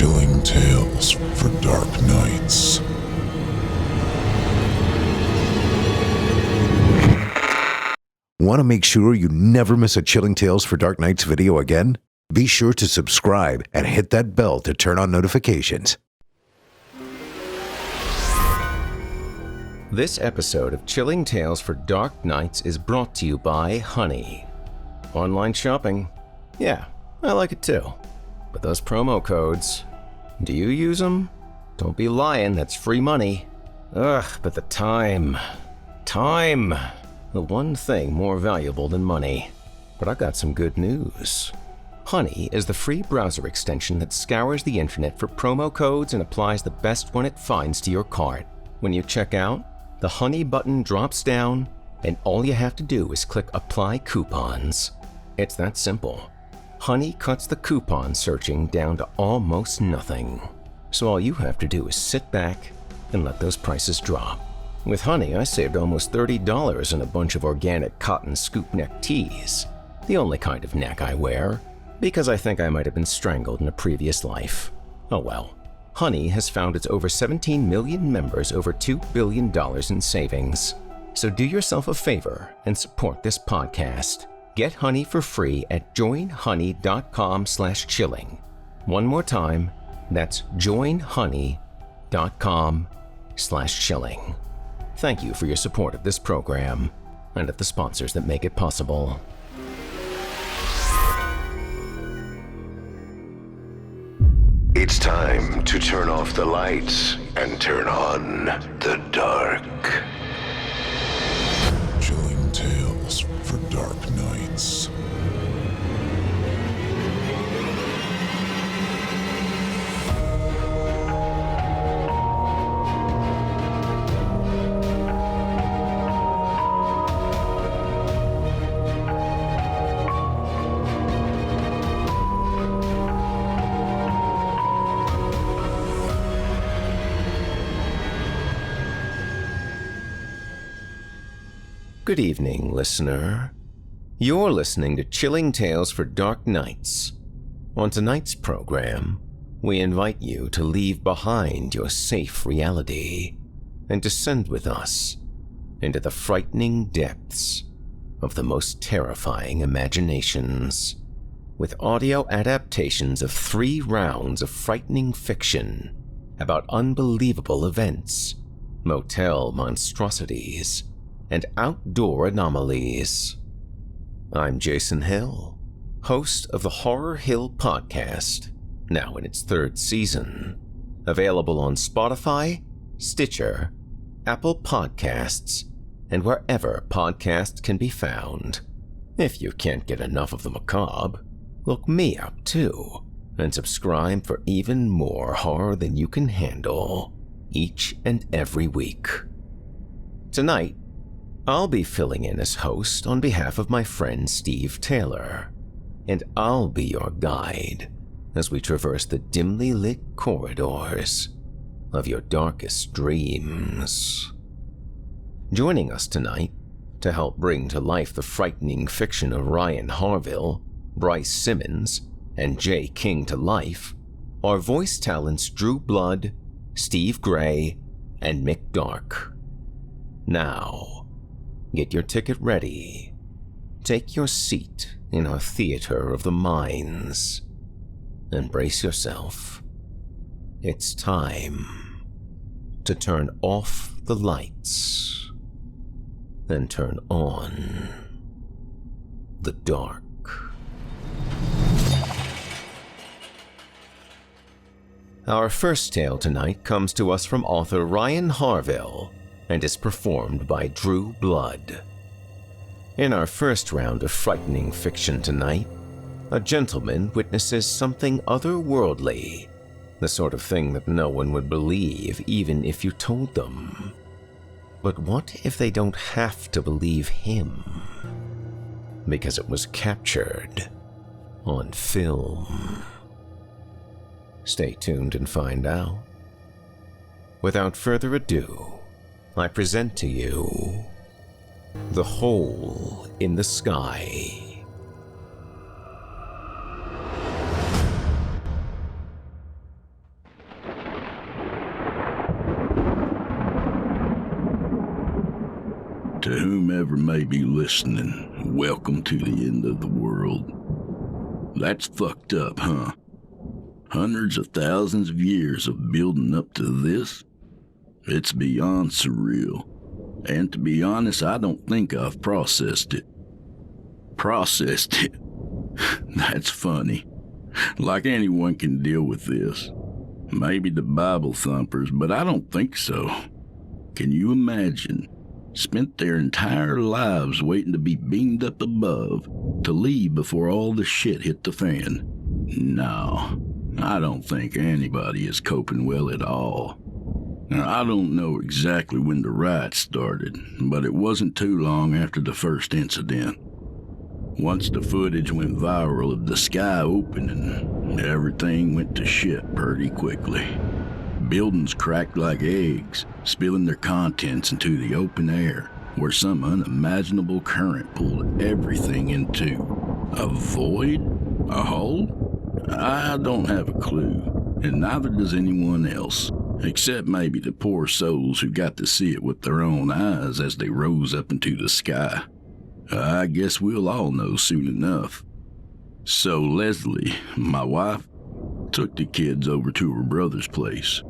Chilling tales for dark nights. Want to make sure you never miss a Chilling Tales for Dark Nights video again? Be sure to subscribe and hit that bell to turn on notifications. This episode of Chilling Tales for Dark Nights is brought to you by Honey. Online shopping? Yeah, I like it too. But those promo codes, do you use them? Don't be lying, that's free money. Ugh, but the time. Time! The one thing more valuable than money. But I got some good news. Honey is the free browser extension that scours the internet for promo codes and applies the best one it finds to your cart. When you check out, the Honey button drops down, and all you have to do is click Apply Coupons. It's that simple. Honey cuts the coupon searching down to almost nothing. So all you have to do is sit back and let those prices drop. With Honey, I saved almost $30 on a bunch of organic cotton scoop neck tees. The only kind of neck I wear, because I think I might have been strangled in a previous life. Oh well. Honey has found its over 17 million members over $2 billion in savings. So do yourself a favor and support this podcast. Get Honey for free at joinhoney.com/chilling. One more time, that's joinhoney.com/chilling. Thank you for your support of this program and of the sponsors that make it possible. It's time to turn off the lights and turn on the dark. Chilling tales for dark nights. Good evening, listener. You're listening to Chilling Tales for Dark Nights. On tonight's program, we invite you to leave behind your safe reality and descend with us into the frightening depths of the most terrifying imaginations, with audio adaptations of 3 rounds of frightening fiction about unbelievable events, motel monstrosities, and outdoor anomalies. I'm Jason Hill, host of the Horror Hill Podcast, now in its 3rd season, available on Spotify, Stitcher, Apple Podcasts, and wherever podcasts can be found. If you can't get enough of the macabre, look me up too, and subscribe for even more horror than you can handle, each and every week. Tonight, I'll be filling in as host on behalf of my friend Steve Taylor, and I'll be your guide as we traverse the dimly lit corridors of your darkest dreams. Joining us tonight to help bring to life the frightening fiction of Ryan Harville, Bryce Simmons, and J to life are voice talents Drew Blood, Steve Gray, and Mick Dark. Now, get your ticket ready. Take your seat in our theater of the minds and brace yourself. It's time to turn off the lights and turn on the dark. Our first tale tonight comes to us from author Ryan Harville and is performed by Drew Blood. In our first round of frightening fiction tonight, a gentleman witnesses something otherworldly, the sort of thing that no one would believe even if you told them. But what if they don't have to believe him? Because it was captured on film. Stay tuned and find out. Without further ado, I present to you The Hole in the Sky. To whomever may be listening, welcome to the end of the world. That's fucked up, huh? Hundreds of thousands of years of building up to this? It's beyond surreal. And to be honest, I don't think I've processed it. Processed it? That's funny. Like anyone can deal with this. Maybe the Bible thumpers, but I don't think so. Can you imagine? Spent their entire lives waiting to be beamed up above, to leave before all the shit hit the fan. No, I don't think anybody is coping well at all. Now, I don't know exactly when the riot started, but it wasn't too long after the first incident. Once the footage went viral of the sky opening, everything went to shit pretty quickly. Buildings cracked like eggs, spilling their contents into the open air, where some unimaginable current pulled everything into a void? A hole? I don't have a clue, and neither does anyone else, except maybe the poor souls who got to see it with their own eyes as they rose up into the sky. I guess we'll all know soon enough. So Leslie, my wife, took the kids over to her brother's place.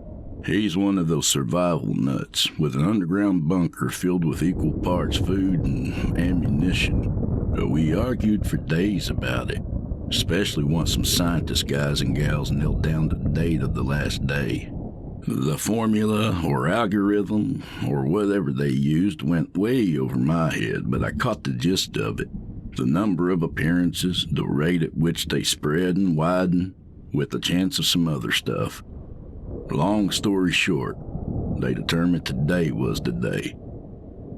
He's one of those survival nuts with an underground bunker filled with equal parts food and ammunition. We argued for days about it, especially once some scientist guys and gals nailed down the date of the last day. The formula or algorithm or whatever they used went way over my head, but I caught the gist of it. The number of appearances, the rate at which they spread and widen, with the chance of some other stuff. Long story short, they determined today was the day.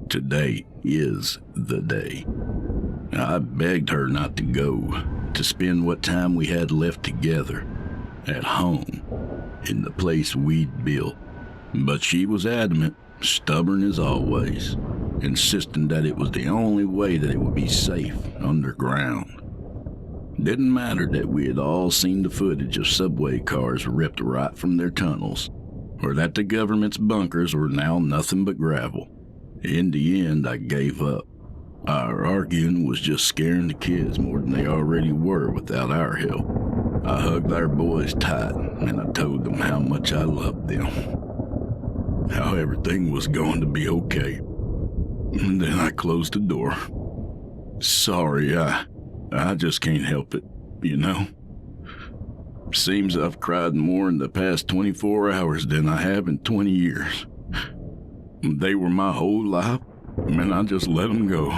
Today is the day. I begged her not to go, to spend what time we had left together, at home, in the place we'd built. But she was adamant, stubborn as always, insisting that it was the only way that it would be safe underground. Didn't matter that we had all seen the footage of subway cars ripped right from their tunnels, or that the government's bunkers were now nothing but gravel. In the end, I gave up. Our arguing was just scaring the kids more than they already were without our help. I hugged our boys tight, and I told them how much I loved them. How everything was going to be okay. And then I closed the door. Sorry, I just can't help it, you know? Seems I've cried more in the past 24 hours than I have in 20 years. They were my whole life, and I just let them go.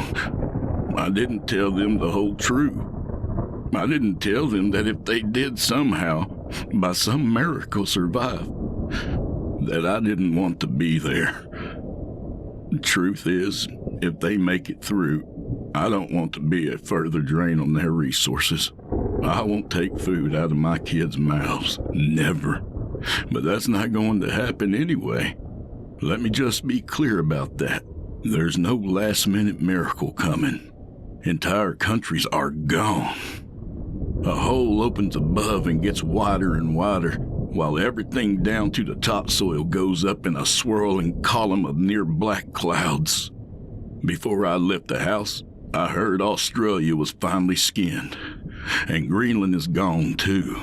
I didn't tell them the whole truth. I didn't tell them that if they did somehow, by some miracle, survive, that I didn't want to be there. The truth is, if they make it through, I don't want to be a further drain on their resources. I won't take food out of my kids' mouths. Never. But that's not going to happen anyway. Let me just be clear about that. There's no last-minute miracle coming. Entire countries are gone. A hole opens above and gets wider and wider, while everything down to the topsoil goes up in a swirling column of near-black clouds. Before I left the house, I heard Australia was finally skinned, and Greenland is gone too.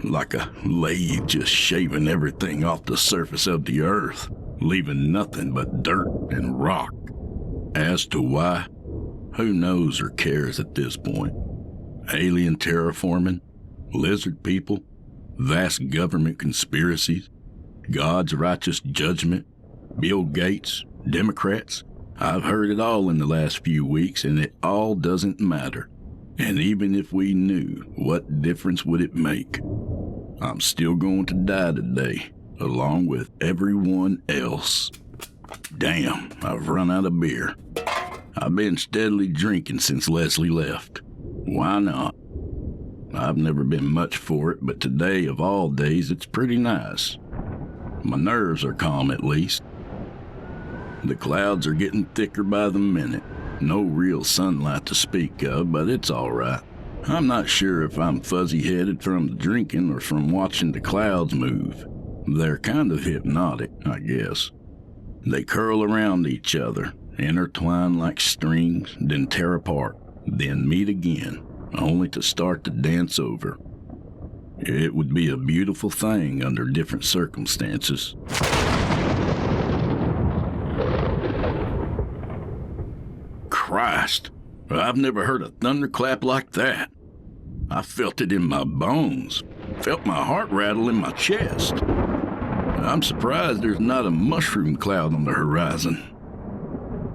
Like a lathe just shaving everything off the surface of the earth, leaving nothing but dirt and rock. As to why, who knows or cares at this point? Alien terraforming, lizard people, vast government conspiracies, God's righteous judgment, Bill Gates, Democrats. I've heard it all in the last few weeks, and it all doesn't matter. And even if we knew, what difference would it make? I'm still going to die today, along with everyone else. Damn, I've run out of beer. I've been steadily drinking since Leslie left. Why not? I've never been much for it, but today of all days, it's pretty nice. My nerves are calm at least. The clouds are getting thicker by the minute. No real sunlight to speak of, but it's all right. I'm not sure if I'm fuzzy-headed from the drinking or from watching the clouds move. They're kind of hypnotic, I guess. They curl around each other, intertwine like strings, then tear apart, then meet again, only to start to dance over. It would be a beautiful thing under different circumstances. Christ, I've never heard a thunderclap like that. I felt it in my bones, felt my heart rattle in my chest. I'm surprised there's not a mushroom cloud on the horizon.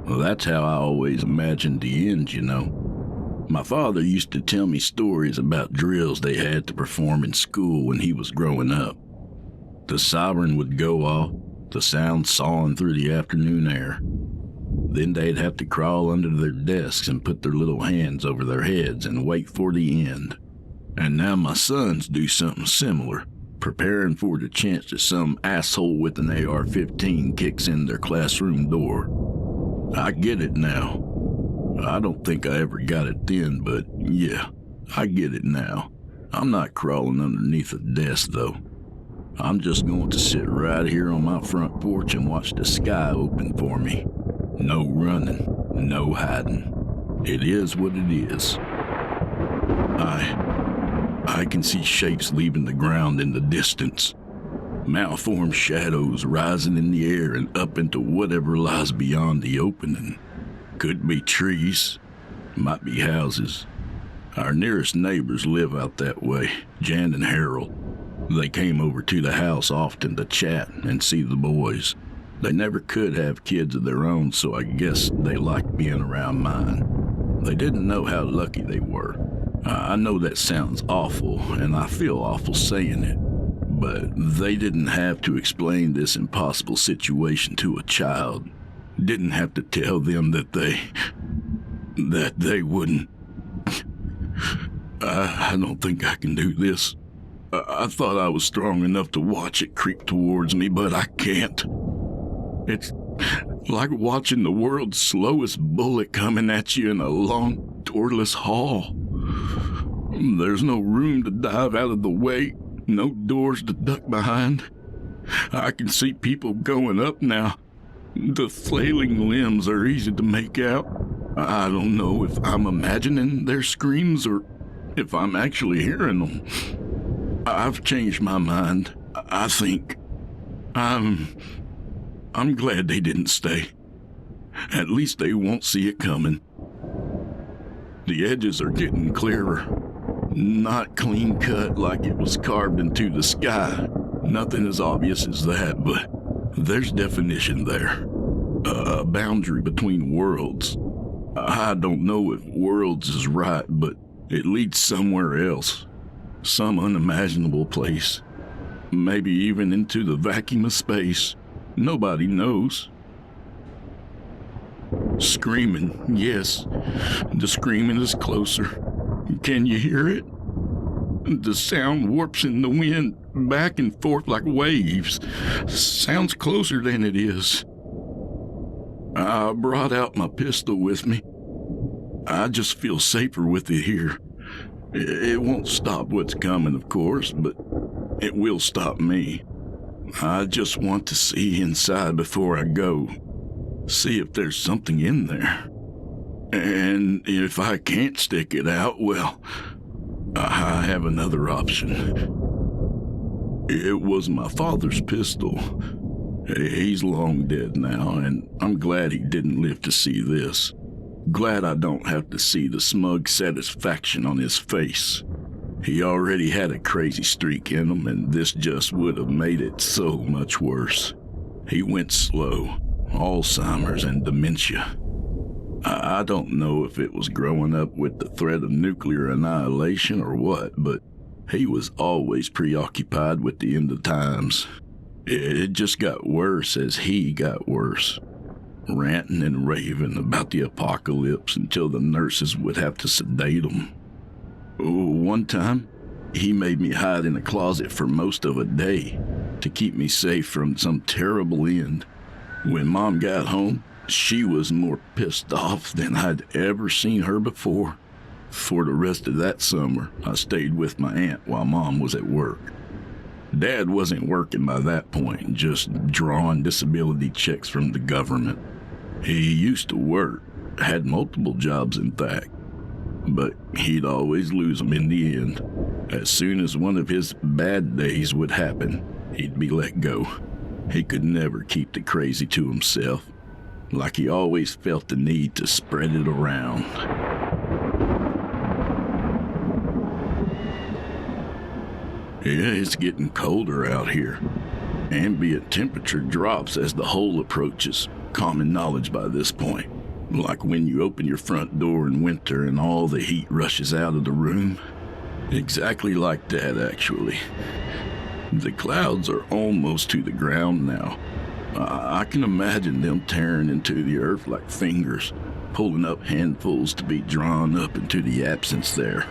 Well, that's how I always imagined the end, you know. My father used to tell me stories about drills they had to perform in school when he was growing up. The siren would go off, the sound sawing through the afternoon air. Then they'd have to crawl under their desks and put their little hands over their heads and wait for the end. And now my sons do something similar, preparing for the chance that some asshole with an AR-15 kicks in their classroom door. I get it now. I don't think I ever got it then, but yeah, I get it now. I'm not crawling underneath a desk, though. I'm just going to sit right here on my front porch and watch the sky open for me. No running, no hiding. It is what it is. I can see shapes leaving the ground in the distance. Malformed shadows rising in the air and up into whatever lies beyond the opening. Could be trees, might be houses. Our nearest neighbors live out that way, Jan and Harold. They came over to the house often to chat and see the boys. They never could have kids of their own, so I guess they liked being around mine. They didn't know how lucky they were. I know that sounds awful, and I feel awful saying it, but they didn't have to explain this impossible situation to a child. Didn't have to tell them that they wouldn't. I don't think I can do this. I thought I was strong enough to watch it creep towards me, but I can't. It's like watching the world's slowest bullet coming at you in a long, doorless hall. There's no room to dive out of the way, no doors to duck behind. I can see people going up now. The flailing limbs are easy to make out. I don't know if I'm imagining their screams or if I'm actually hearing them. I've changed my mind. I think I'm glad they didn't stay. At least they won't see it coming. The edges are getting clearer. Not clean cut like it was carved into the sky. Nothing as obvious as that, but there's definition there. A boundary between worlds. I don't know if worlds is right, but it leads somewhere else. Some unimaginable place. Maybe even into the vacuum of space. Nobody knows. Screaming, yes. The screaming is closer. Can you hear it? The sound warps in the wind, back and forth like waves. Sounds closer than it is. I brought out my pistol with me. I just feel safer with it here. It won't stop what's coming, of course, but it will stop me. I just want to see inside before I go. See if there's something in there. And if I can't stick it out, well, I have another option. It was my father's pistol. He's long dead now, and I'm glad he didn't live to see this. Glad I don't have to see the smug satisfaction on his face. He already had a crazy streak in him, and this just would have made it so much worse. He went slow, Alzheimer's and dementia. I don't know if it was growing up with the threat of nuclear annihilation or what, but he was always preoccupied with the end of times. It just got worse as he got worse, ranting and raving about the apocalypse until the nurses would have to sedate him. One time, he made me hide in a closet for most of a day to keep me safe from some terrible end. When Mom got home, she was more pissed off than I'd ever seen her before. For the rest of that summer, I stayed with my aunt while Mom was at work. Dad wasn't working by that point, just drawing disability checks from the government. He used to work, had multiple jobs in fact, but he'd always lose them in the end. As soon as one of his bad days would happen, he'd be let go. He could never keep the crazy to himself, like he always felt the need to spread it around. Yeah, it's getting colder out here. Ambient temperature drops as the hole approaches, common knowledge by this point. Like when you open your front door in winter and all the heat rushes out of the room. Exactly like that, actually. The clouds are almost to the ground now. I can imagine them tearing into the earth like fingers, pulling up handfuls to be drawn up into the absence there.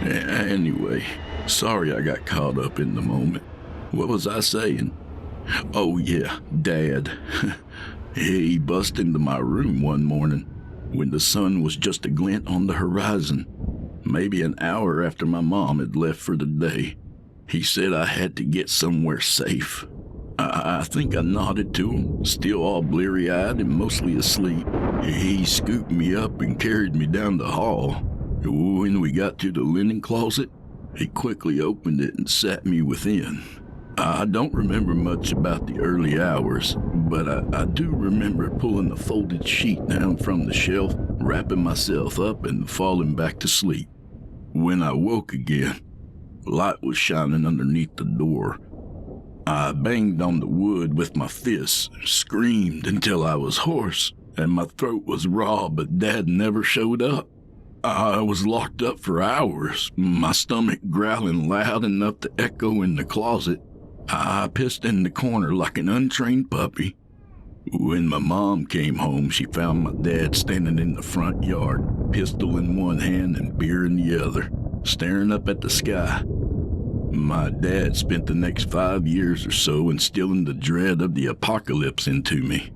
Anyway, sorry I got caught up in the moment. What was I saying? Oh yeah, Dad. He bust into my room one morning when the sun was just a glint on the horizon, maybe an hour after my mom had left for the day. He said I had to get somewhere safe. I think I nodded to him, still all bleary-eyed and mostly asleep. He scooped me up and carried me down the hall. When we got to the linen closet, he quickly opened it and sat me within. I don't remember much about the early hours, but I do remember pulling the folded sheet down from the shelf, wrapping myself up and falling back to sleep. When I woke again, light was shining underneath the door. I banged on the wood with my fists, screamed until I was hoarse, and my throat was raw, but Dad never showed up. I was locked up for hours, my stomach growling loud enough to echo in the closet. I pissed in the corner like an untrained puppy. When my mom came home, she found my dad standing in the front yard, pistol in one hand and beer in the other, staring up at the sky. My dad spent the next 5 years or so instilling the dread of the apocalypse into me.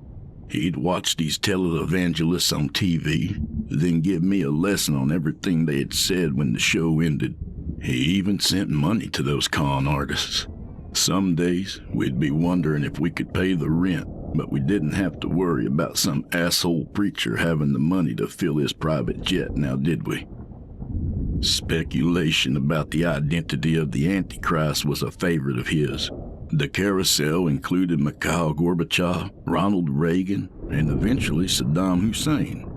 He'd watch these televangelists on TV, then give me a lesson on everything they had said when the show ended. He even sent money to those con artists. Some days, we'd be wondering if we could pay the rent, but we didn't have to worry about some asshole preacher having the money to fill his private jet, now did we? Speculation about the identity of the Antichrist was a favorite of his. The carousel included Mikhail Gorbachev, Ronald Reagan, and eventually Saddam Hussein.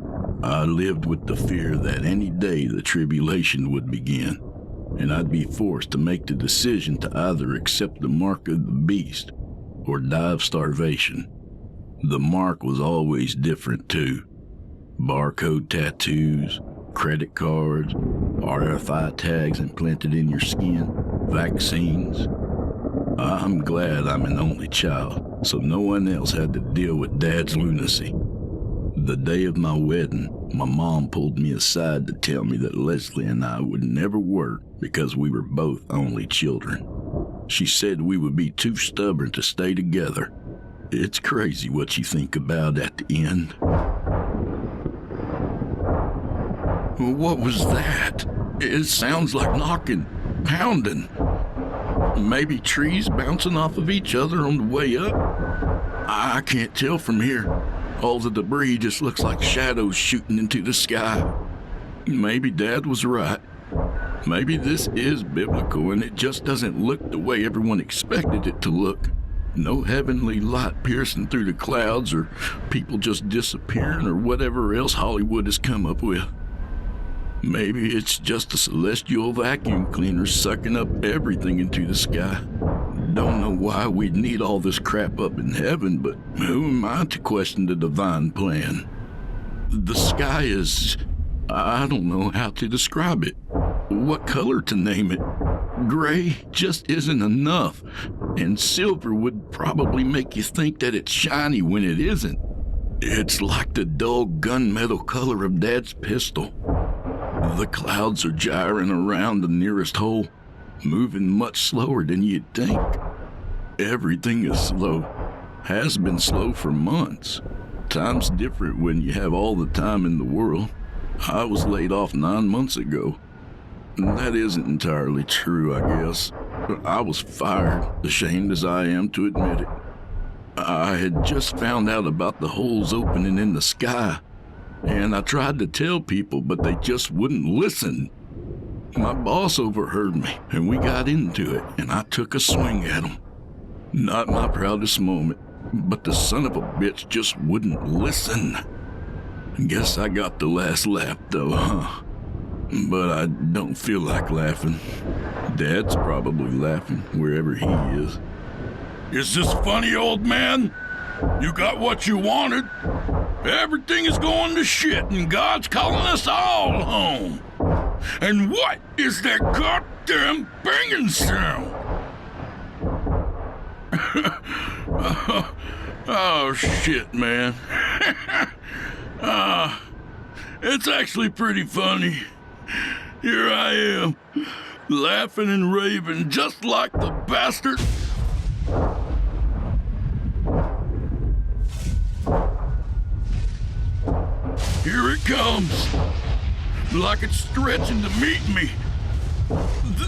I lived with the fear that any day the tribulation would begin, and I'd be forced to make the decision to either accept the mark of the beast or die of starvation. The mark was always different too. Barcode tattoos, credit cards, RFI tags implanted in your skin, vaccines. I'm glad I'm an only child, so no one else had to deal with Dad's lunacy. The day of my wedding, my mom pulled me aside to tell me that Leslie and I would never work because we were both only children. She said we would be too stubborn to stay together. It's crazy what you think about at the end. What was that? It sounds like knocking, pounding. Maybe trees bouncing off of each other on the way up? I can't tell from here. All the debris just looks like shadows shooting into the sky. Maybe Dad was right. Maybe this is biblical and it just doesn't look the way everyone expected it to look. No heavenly light piercing through the clouds or people just disappearing or whatever else Hollywood has come up with. Maybe it's just a celestial vacuum cleaner sucking up everything into the sky. Don't know why we'd need all this crap up in heaven, but who am I to question the divine plan? The sky is... I don't know how to describe it. What color to name it? Gray just isn't enough, and silver would probably make you think that it's shiny when it isn't. It's like the dull gunmetal color of Dad's pistol. The clouds are gyring around the nearest hole, moving much slower than you'd think. Everything is slow. Has been slow for months. Time's different when you have all the time in the world. I was laid off 9 months ago. That isn't entirely true, I guess. I was fired, ashamed as I am to admit it. I had just found out about the holes opening in the sky, and I tried to tell people, but they just wouldn't listen. My boss overheard me, and we got into it, and I took a swing at him. Not my proudest moment, but the son of a bitch just wouldn't listen. Guess I got the last laugh, though, huh? But I don't feel like laughing. Dad's probably laughing wherever he is. Is this funny, old man? You got what you wanted. Everything is going to shit, and God's calling us all home. And what is that goddamn banging sound? Oh, shit, man. It's actually pretty funny. Here I am, laughing and raving just like the bastard. Here it comes, like it's stretching to meet me.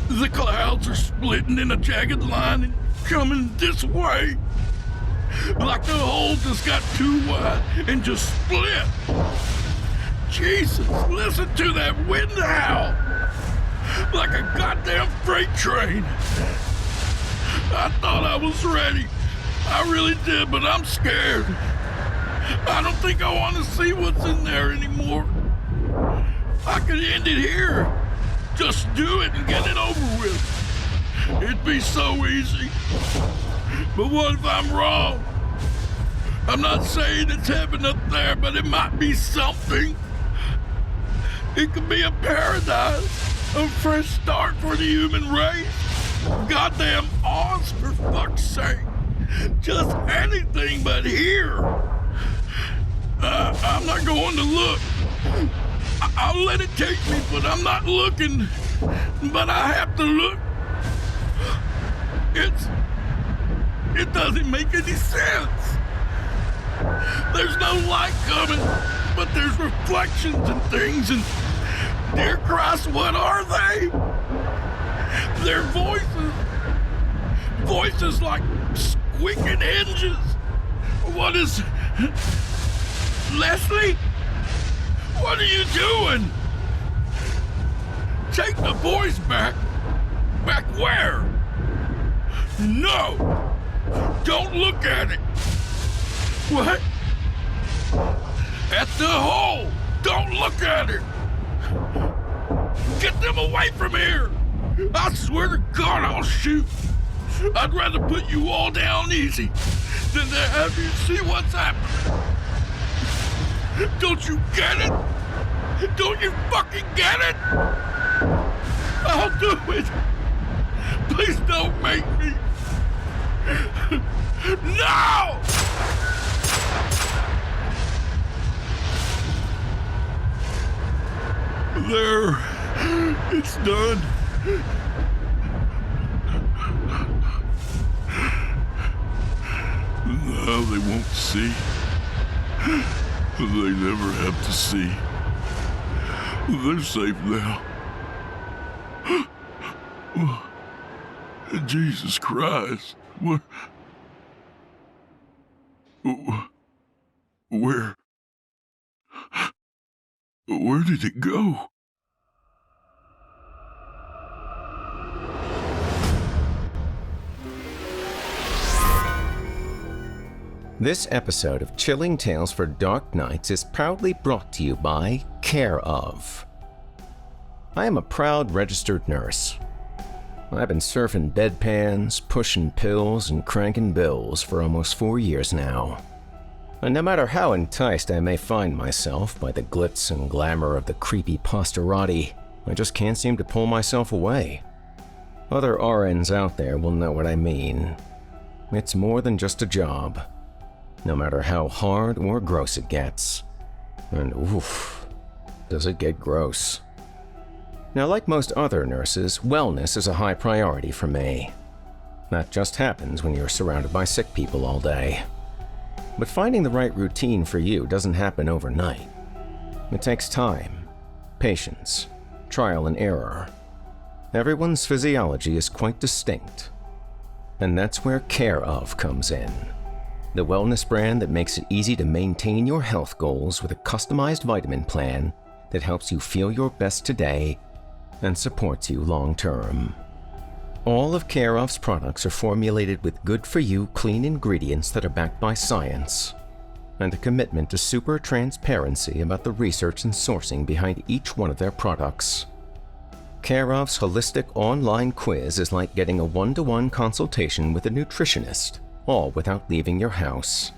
The clouds are splitting in a jagged line and coming this way. Like the hole just got too wide and just split. Jesus, listen to that wind howl. Like a goddamn freight train. I thought I was ready. I really did, but I'm scared. I don't think I want to see what's in there anymore. I could end it here. Just do it and get it over with. It'd be so easy. But what if I'm wrong? I'm not saying it's heaven up there, but it might be something. It could be a paradise, a fresh start for the human race. Goddamn Oz, for fuck's sake. Just anything but here. I'm not going to look. I'll let it take me, but I'm not looking. But I have to look. It doesn't make any sense. There's no light coming, but there's reflections and things, and dear Christ, what are they? They're voices. Voices like squeaking hinges. What is... Leslie? What are you doing? Take the voice back. Back where? No! Don't look at it. What? At the hole! Don't look at it! Get them away from here! I swear to God I'll shoot! I'd rather put you all down easy than to have you see what's happening! Don't you get it? Don't you fucking get it? I'll do it! Please don't make me! No! There. It's done. Now they won't see. They never have to see. They're safe now. Jesus Christ. Where did it go? This episode of Chilling Tales for Dark Nights is proudly brought to you by Care Of. I am a proud registered nurse. I've been surfing bedpans, pushing pills, and cranking bills for almost 4 years now. And no matter how enticed I may find myself by the glitz and glamour of the creepypasta, I just can't seem to pull myself away. Other RNs out there will know what I mean. It's more than just a job, no matter how hard or gross it gets. And oof, does it get gross. Now, like most other nurses, wellness is a high priority for me. That just happens when you're surrounded by sick people all day. But finding the right routine for you doesn't happen overnight. It takes time, patience, trial and error. Everyone's physiology is quite distinct. And that's where Care Of comes in. the wellness brand that makes it easy to maintain your health goals with a customized vitamin plan that helps you feel your best today and supports you long term. All of Care Of's products are formulated with good-for-you, clean ingredients that are backed by science, and a commitment to super transparency about the research and sourcing behind each one of their products. Care Of's holistic online quiz is like getting a one-to-one consultation with a nutritionist, all without leaving your house.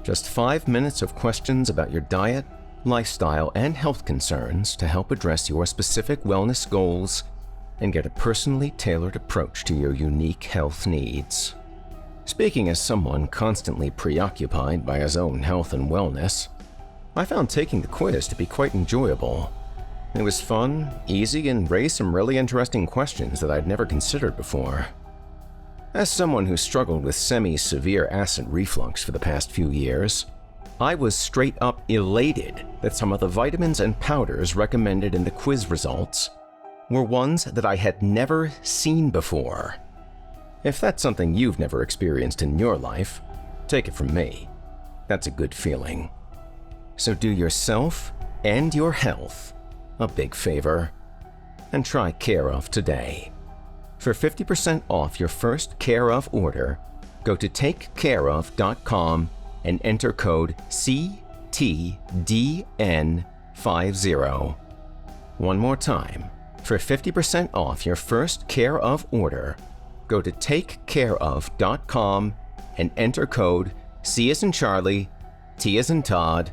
Just 5 minutes of questions about your diet, lifestyle, and health concerns to help address your specific wellness goals and get a personally tailored approach to your unique health needs. Speaking as someone constantly preoccupied by his own health and wellness, I found taking the quiz to be quite enjoyable. It was fun, easy, and raised some really interesting questions that I'd never considered before. As someone who struggled with semi-severe acid reflux for the past few years, I was straight up elated that some of the vitamins and powders recommended in the quiz results were ones that I had never seen before. If that's something you've never experienced in your life, take it from me. That's a good feeling. So do yourself and your health a big favor and try Care Of today. For 50% off your first Care Of order, go to takecareof.com and enter code CTDN50. One more time, for 50% off your first Care Of order, go to takecareof.com and enter code C as in Charlie, T as in Todd,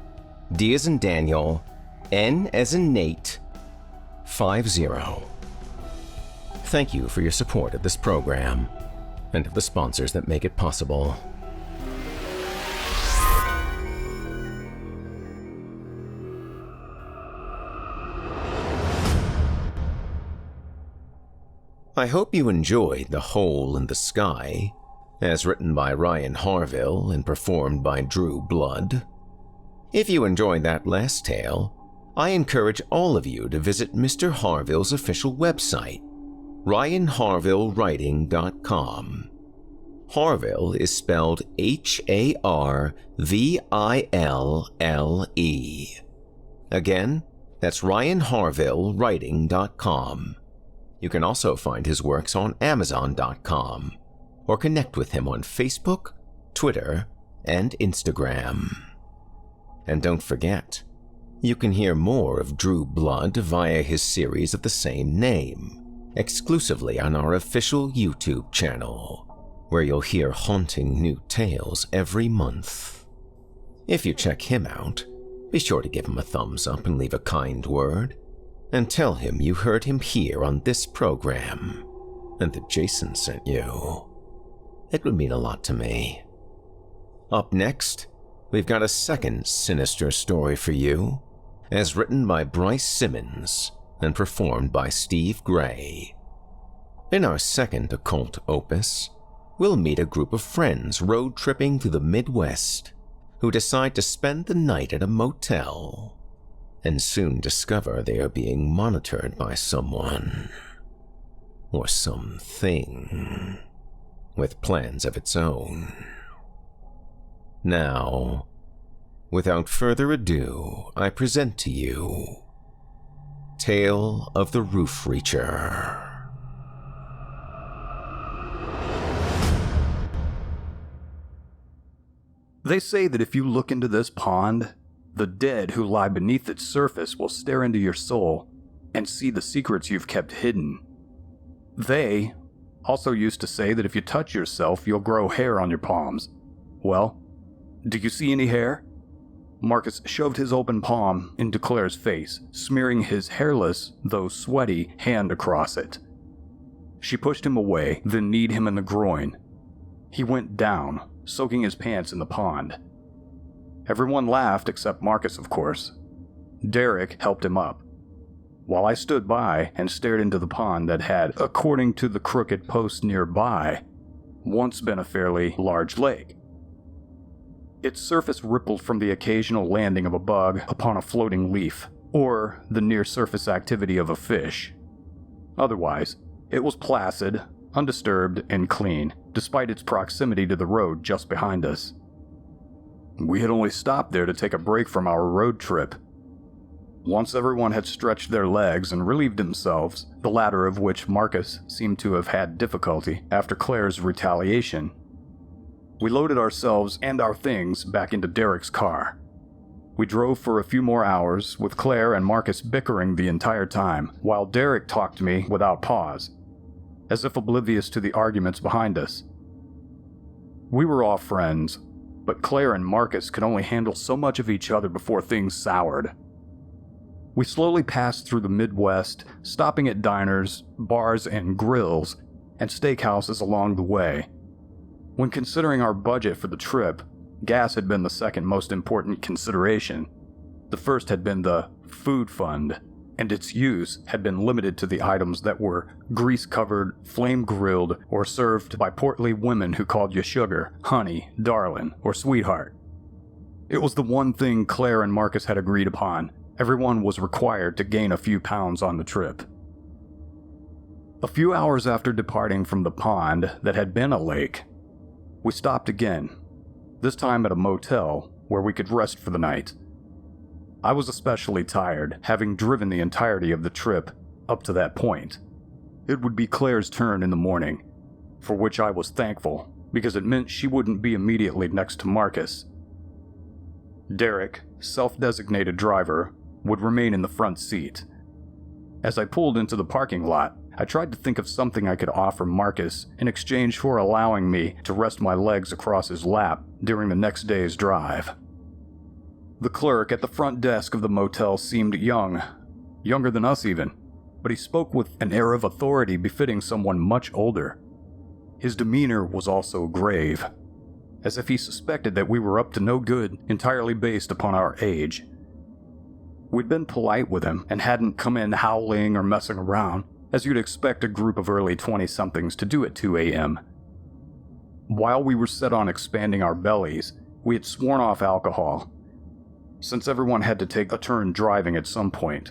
D as in Daniel, N as in Nate, 50. Thank you for your support of this program and of the sponsors that make it possible. I hope you enjoyed The Hole in the Sky, as written by Ryan Harville and performed by Drew Blood. If you enjoyed that last tale, I encourage all of you to visit Mr. Harville's official website, ryanharvillewriting.com. Harville is spelled Harville. Again, that's ryanharvillewriting.com. You can also find his works on Amazon.com or connect with him on Facebook, Twitter, and Instagram. And don't forget, you can hear more of Drew Blood via his series of the same name, exclusively on our official YouTube channel, where you'll hear haunting new tales every month. If you check him out, be sure to give him a thumbs up and leave a kind word, and tell him you heard him here on this program, and that Jason sent you. It would mean a lot to me. Up next, we've got a second sinister story for you, as written by Bryce Simmons and performed by Steve Gray. In our second occult opus, we'll meet a group of friends road tripping through the Midwest who decide to spend the night at a motel and soon discover they are being monitored by someone or something with plans of its own. Now, without further ado, I present to you Tale of the Roof Reacher. They say that if you look into this pond, the dead who lie beneath its surface will stare into your soul and see the secrets you've kept hidden. They also used to say that if you touch yourself, you'll grow hair on your palms. Well, do you see any hair? Marcus shoved his open palm into Claire's face, smearing his hairless, though sweaty, hand across it. She pushed him away, then kneed him in the groin. He went down, soaking his pants in the pond. Everyone laughed except Marcus, of course. Derek helped him up, while I stood by and stared into the pond that had, according to the crooked post nearby, once been a fairly large lake. Its surface rippled from the occasional landing of a bug upon a floating leaf, or the near-surface activity of a fish. Otherwise, it was placid, undisturbed, and clean, despite its proximity to the road just behind us. We had only stopped there to take a break from our road trip. Once everyone had stretched their legs and relieved themselves, the latter of which Marcus seemed to have had difficulty after Claire's retaliation, we loaded ourselves and our things back into Derek's car. We drove for a few more hours, with Claire and Marcus bickering the entire time, while Derek talked to me without pause, as if oblivious to the arguments behind us. We were all friends, but Claire and Marcus could only handle so much of each other before things soured. We slowly passed through the Midwest, stopping at diners, bars, and grills, and steakhouses along the way. When considering our budget for the trip, gas had been the second most important consideration. The first had been the food fund, and its use had been limited to the items that were grease-covered, flame-grilled, or served by portly women who called you sugar, honey, darling, or sweetheart. It was the one thing Claire and Marcus had agreed upon. Everyone was required to gain a few pounds on the trip. A few hours after departing from the pond that had been a lake, we stopped again, this time at a motel where we could rest for the night. I was especially tired, having driven the entirety of the trip up to that point. It would be Claire's turn in the morning, for which I was thankful, because it meant she wouldn't be immediately next to Marcus. Derek, self-designated driver, would remain in the front seat. As I pulled into the parking lot, I tried to think of something I could offer Marcus in exchange for allowing me to rest my legs across his lap during the next day's drive. The clerk at the front desk of the motel seemed young, younger than us even, but he spoke with an air of authority befitting someone much older. His demeanor was also grave, as if he suspected that we were up to no good entirely based upon our age. We'd been polite with him and hadn't come in howling or messing around, as you'd expect a group of early 20-somethings to do at 2 a.m. While we were set on expanding our bellies, we had sworn off alcohol, since everyone had to take a turn driving at some point.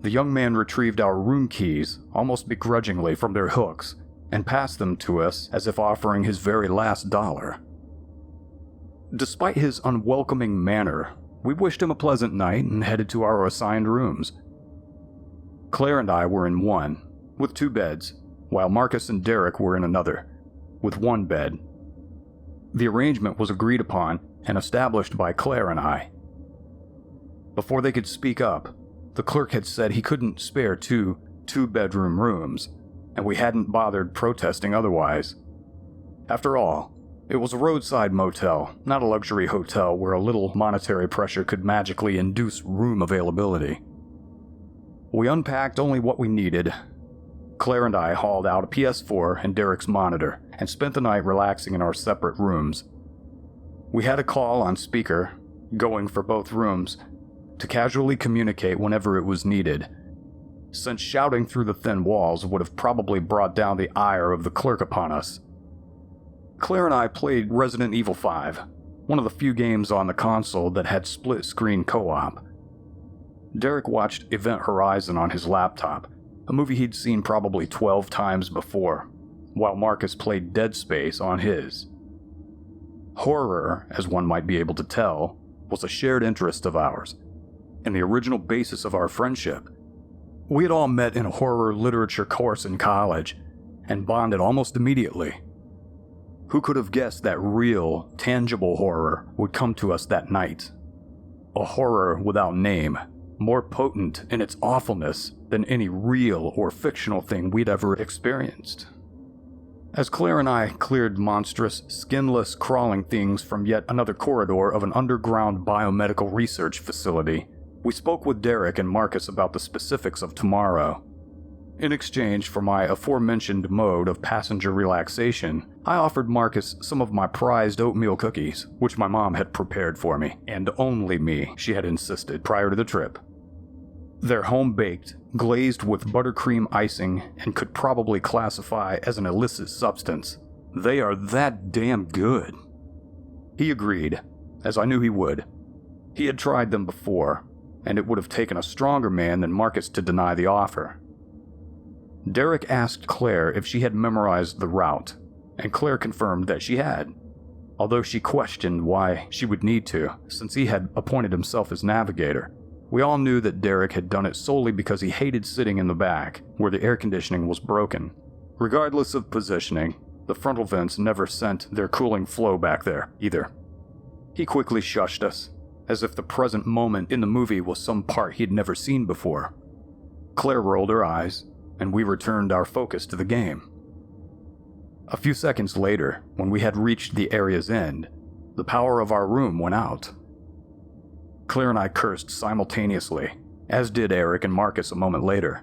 The young man retrieved our room keys, almost begrudgingly, from their hooks, and passed them to us as if offering his very last dollar. Despite his unwelcoming manner, we wished him a pleasant night and headed to our assigned rooms. Claire and I were in one, with 2 beds, while Marcus and Derek were in another, with 1 bed. The arrangement was agreed upon and established by Claire and I. Before they could speak up, the clerk had said he couldn't spare 2 two-bedroom rooms, and we hadn't bothered protesting otherwise. After all, it was a roadside motel, not a luxury hotel where a little monetary pressure could magically induce room availability. We unpacked only what we needed. Claire and I hauled out a PS4 and Derek's monitor and spent the night relaxing in our separate rooms. We had a call on speaker, going for both rooms, to casually communicate whenever it was needed, since shouting through the thin walls would have probably brought down the ire of the clerk upon us. Claire and I played Resident Evil 5, one of the few games on the console that had split-screen co-op. Derek watched Event Horizon on his laptop, a movie he'd seen probably 12 times before, while Marcus played Dead Space on his. Horror, as one might be able to tell, was a shared interest of ours, and the original basis of our friendship. We had all met in a horror literature course in college, and bonded almost immediately. Who could have guessed that real, tangible horror would come to us that night? A horror without name, more potent in its awfulness than any real or fictional thing we'd ever experienced. As Claire and I cleared monstrous, skinless, crawling things from yet another corridor of an underground biomedical research facility, we spoke with Derek and Marcus about the specifics of tomorrow. In exchange for my aforementioned mode of passenger relaxation, I offered Marcus some of my prized oatmeal cookies, which my mom had prepared for me, and only me, she had insisted, prior to the trip. They're home-baked, glazed with buttercream icing, and could probably classify as an illicit substance. They are that damn good. He agreed, as I knew he would. He had tried them before, and it would have taken a stronger man than Marcus to deny the offer. Derek asked Claire if she had memorized the route, and Claire confirmed that she had. although she questioned why she would need to, since he had appointed himself as navigator. We all knew that Derek had done it solely because he hated sitting in the back, where the air conditioning was broken. Regardless of positioning, the frontal vents never sent their cooling flow back there, either. He quickly shushed us, as if the present moment in the movie was some part he'd never seen before. Claire rolled her eyes, and we returned our focus to the game. A few seconds later, when we had reached the area's end, the power of our room went out. Claire and I cursed simultaneously, as did Eric and Marcus a moment later.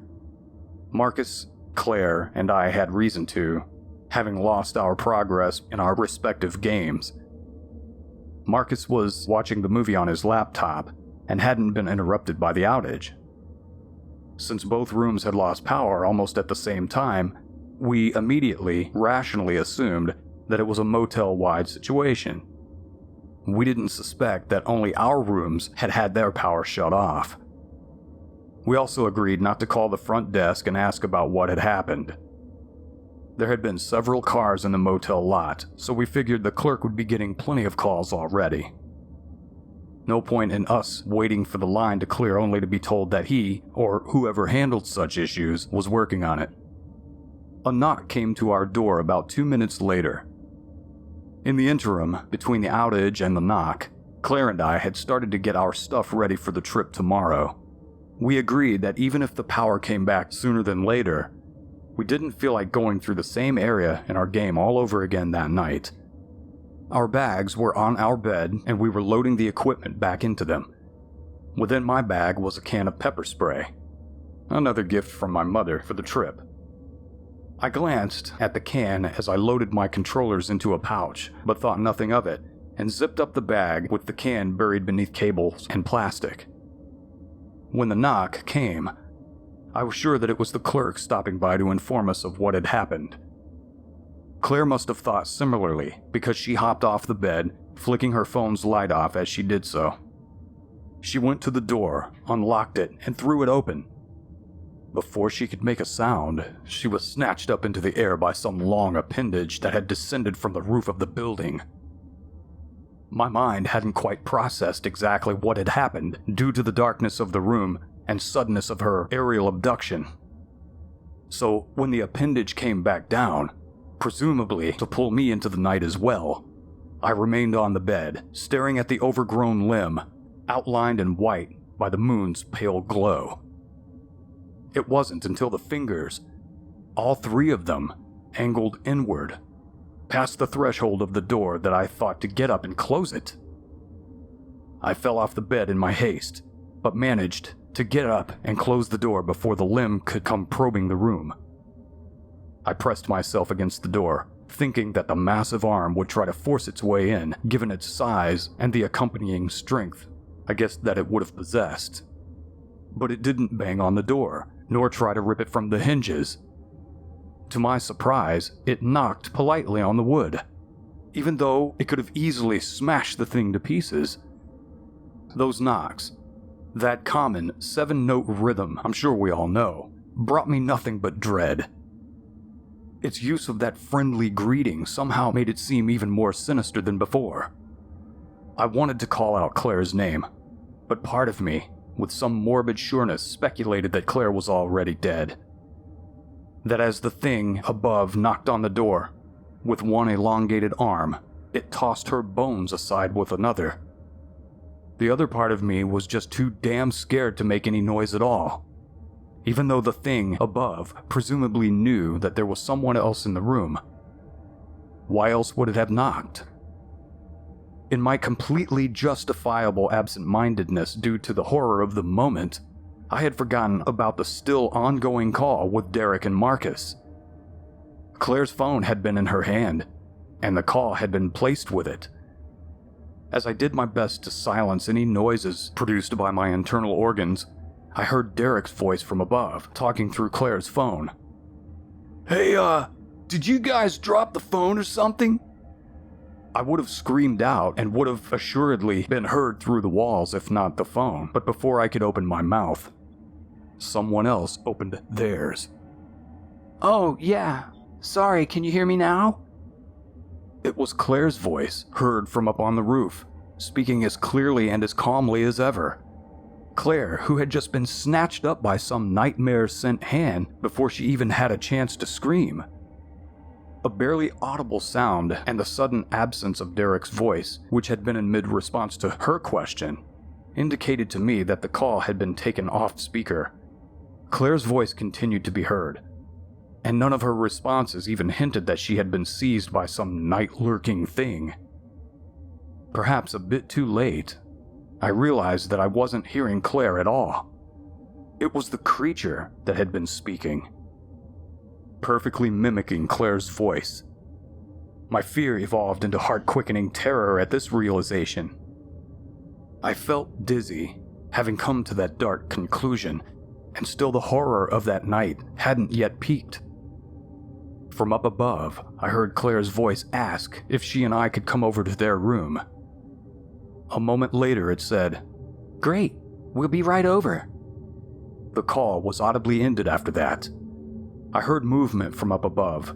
Marcus, Claire, and I had reason to, having lost our progress in our respective games. Marcus was watching the movie on his laptop and hadn't been interrupted by the outage. Since both rooms had lost power almost at the same time, we immediately, rationally assumed that it was a motel-wide situation. We didn't suspect that only our rooms had had their power shut off. We also agreed not to call the front desk and ask about what had happened. There had been several cars in the motel lot, so we figured the clerk would be getting plenty of calls already. No point in us waiting for the line to clear only to be told that he, or whoever handled such issues, was working on it. A knock came to our door about 2 minutes later. In the interim, between the outage and the knock, Claire and I had started to get our stuff ready for the trip tomorrow. We agreed that even if the power came back sooner than later, we didn't feel like going through the same area in our game all over again that night. Our bags were on our bed, and we were loading the equipment back into them. Within my bag was a can of pepper spray, another gift from my mother for the trip. I glanced at the can as I loaded my controllers into a pouch, but thought nothing of it, and zipped up the bag with the can buried beneath cables and plastic. When the knock came, I was sure that it was the clerk stopping by to inform us of what had happened. Claire must have thought similarly, because she hopped off the bed, flicking her phone's light off as she did so. She went to the door, unlocked it, and threw it open. Before she could make a sound, she was snatched up into the air by some long appendage that had descended from the roof of the building. My mind hadn't quite processed exactly what had happened due to the darkness of the room and suddenness of her aerial abduction. So when the appendage came back down, presumably to pull me into the night as well, I remained on the bed, staring at the overgrown limb, outlined in white by the moon's pale glow. It wasn't until the fingers, all three of them, angled inward, past the threshold of the door that I thought to get up and close it. I fell off the bed in my haste, but managed to get up and close the door before the limb could come probing the room. I pressed myself against the door, thinking that the massive arm would try to force its way in, given its size and the accompanying strength I guess that it would have possessed. But it didn't bang on the door, nor try to rip it from the hinges. To my surprise, it knocked politely on the wood, even though it could have easily smashed the thing to pieces. Those knocks, that common 7-note rhythm I'm sure we all know, brought me nothing but dread. Its use of that friendly greeting somehow made it seem even more sinister than before. I wanted to call out Claire's name, but part of me, with some morbid sureness, speculated that Claire was already dead. That as the thing above knocked on the door, with one elongated arm, it tossed her bones aside with another. The other part of me was just too damn scared to make any noise at all, even though the thing above presumably knew that there was someone else in the room. Why else would it have knocked? In my completely justifiable absent-mindedness due to the horror of the moment, I had forgotten about the still ongoing call with Derek and Marcus. Claire's phone had been in her hand, and the call had been placed with it. As I did my best to silence any noises produced by my internal organs, I heard Derek's voice from above, talking through Claire's phone. "Hey, did you guys drop the phone or something?" I would have screamed out and would have assuredly been heard through the walls if not the phone, but before I could open my mouth, someone else opened theirs. "Oh, yeah. Sorry, can you hear me now?" It was Claire's voice, heard from up on the roof, speaking as clearly and as calmly as ever. Claire, who had just been snatched up by some nightmare-sent hand before she even had a chance to scream. A barely audible sound and the sudden absence of Derek's voice, which had been in mid-response to her question, indicated to me that the call had been taken off speaker. Claire's voice continued to be heard, and none of her responses even hinted that she had been seized by some night-lurking thing. Perhaps a bit too late, I realized that I wasn't hearing Claire at all. It was the creature that had been speaking, perfectly mimicking Claire's voice. My fear evolved into heart-quickening terror at this realization. I felt dizzy, having come to that dark conclusion, and still the horror of that night hadn't yet peaked. From up above, I heard Claire's voice ask if she and I could come over to their room. A moment later it said, "Great, we'll be right over." The call was audibly ended after that. I heard movement from up above,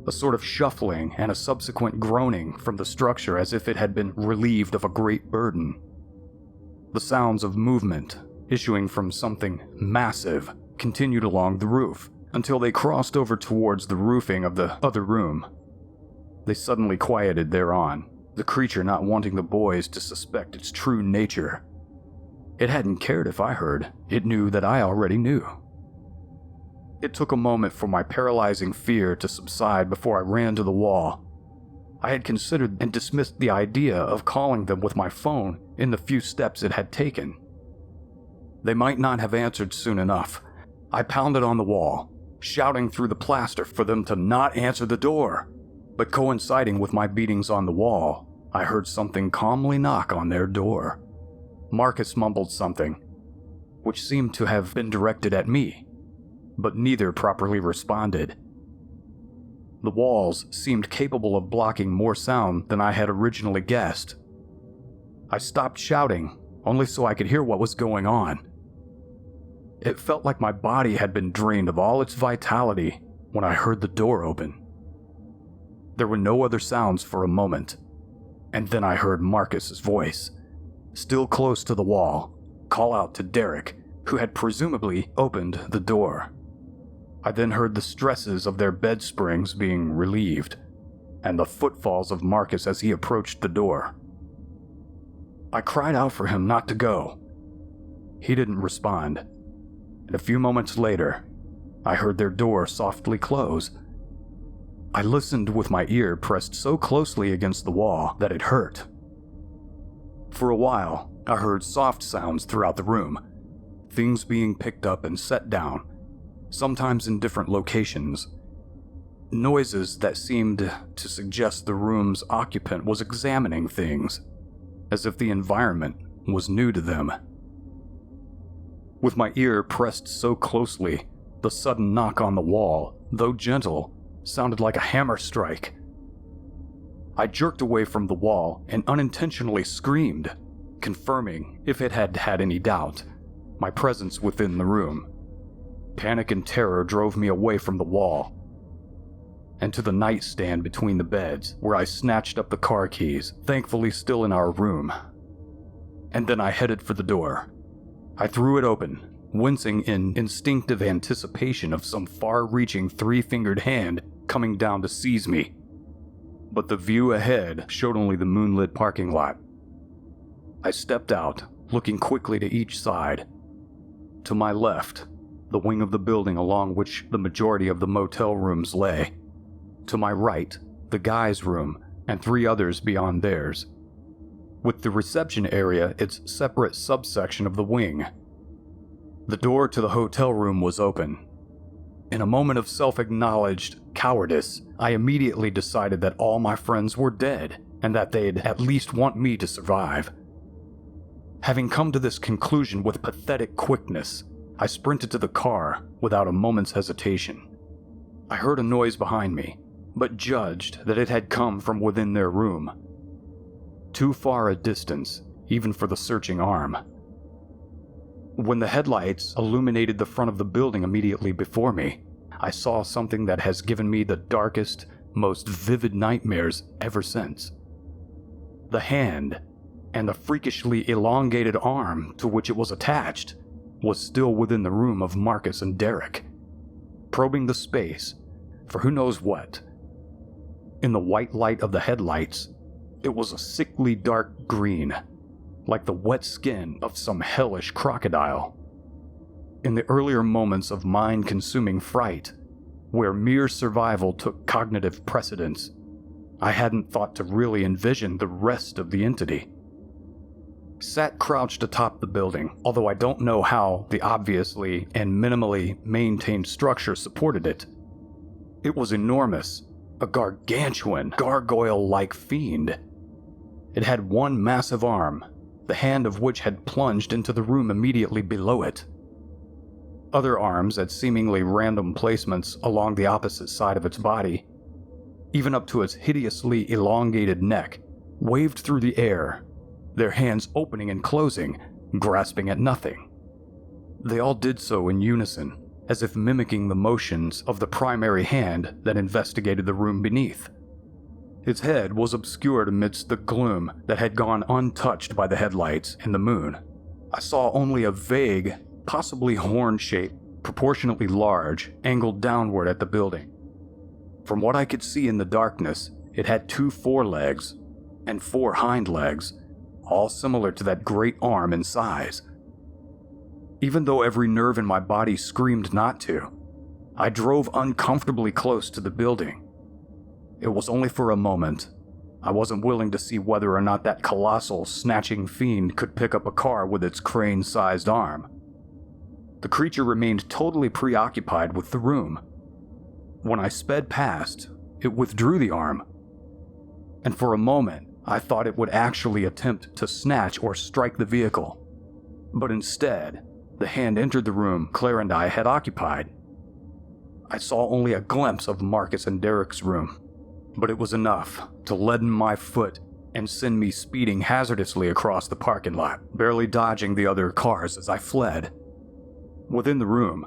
a sort of shuffling and a subsequent groaning from the structure as if it had been relieved of a great burden. The sounds of movement, issuing from something massive, continued along the roof until they crossed over towards the roofing of the other room. They suddenly quieted thereon, the creature not wanting the boys to suspect its true nature. It hadn't cared if I heard, it knew that I already knew. It took a moment for my paralyzing fear to subside before I ran to the wall. I had considered and dismissed the idea of calling them with my phone in the few steps it had taken. They might not have answered soon enough. I pounded on the wall, shouting through the plaster for them to not answer the door. But coinciding with my beatings on the wall, I heard something calmly knock on their door. Marcus mumbled something, which seemed to have been directed at me, but neither properly responded. The walls seemed capable of blocking more sound than I had originally guessed. I stopped shouting, only so I could hear what was going on. It felt like my body had been drained of all its vitality when I heard the door open. There were no other sounds for a moment, and then I heard Marcus's voice, still close to the wall, call out to Derek, who had presumably opened the door. I then heard the stresses of their bed springs being relieved, and the footfalls of Marcus as he approached the door. I cried out for him not to go. He didn't respond, and a few moments later, I heard their door softly close. I listened with my ear pressed so closely against the wall that it hurt. For a while, I heard soft sounds throughout the room, things being picked up and set down, sometimes in different locations. Noises that seemed to suggest the room's occupant was examining things, as if the environment was new to them. With my ear pressed so closely, the sudden knock on the wall, though gentle, sounded like a hammer strike. I jerked away from the wall and unintentionally screamed, confirming, if it had had any doubt, my presence within the room. Panic and terror drove me away from the wall and to the nightstand between the beds, where I snatched up the car keys, thankfully still in our room. And then I headed for the door. I threw it open, wincing in instinctive anticipation of some far-reaching three-fingered hand coming down to seize me. But the view ahead showed only the moonlit parking lot. I stepped out, looking quickly to each side. To my left, the wing of the building along which the majority of the motel rooms lay. To my right, the guys' room, and 3 others beyond theirs, with the reception area its separate subsection of the wing. The door to the hotel room was open. In a moment of self-acknowledged cowardice, I immediately decided that all my friends were dead, and that they'd at least want me to survive. Having come to this conclusion with pathetic quickness, I sprinted to the car without a moment's hesitation. I heard a noise behind me, but judged that it had come from within their room. Too far a distance, even for the searching arm. When the headlights illuminated the front of the building immediately before me, I saw something that has given me the darkest, most vivid nightmares ever since. The hand, and the freakishly elongated arm to which it was attached, was still within the room of Marcus and Derek, probing the space for who knows what. In the white light of the headlights, it was a sickly dark green, like the wet skin of some hellish crocodile. In the earlier moments of mind-consuming fright, where mere survival took cognitive precedence, I hadn't thought to really envision the rest of the entity. Sat crouched atop the building, although I don't know how the obviously and minimally maintained structure supported it. It was enormous, a gargantuan, gargoyle-like fiend. It had one massive arm, the hand of which had plunged into the room immediately below it. Other arms at seemingly random placements along the opposite side of its body, even up to its hideously elongated neck, waved through the air, their hands opening and closing, grasping at nothing. They all did so in unison, as if mimicking the motions of the primary hand that investigated the room beneath. Its head was obscured amidst the gloom that had gone untouched by the headlights and the moon. I saw only a vague, possibly horn shape, proportionately large, angled downward at the building. From what I could see in the darkness, it had 2 forelegs and 4 hind legs, all similar to that great arm in size. Even though every nerve in my body screamed not to, I drove uncomfortably close to the building. It was only for a moment. I wasn't willing to see whether or not that colossal, snatching fiend could pick up a car with its crane-sized arm. The creature remained totally preoccupied with the room. When I sped past, it withdrew the arm, and for a moment I thought it would actually attempt to snatch or strike the vehicle. But instead, the hand entered the room Claire and I had occupied. I saw only a glimpse of Marcus and Derek's room, but it was enough to leaden my foot and send me speeding hazardously across the parking lot, barely dodging the other cars as I fled. Within the room,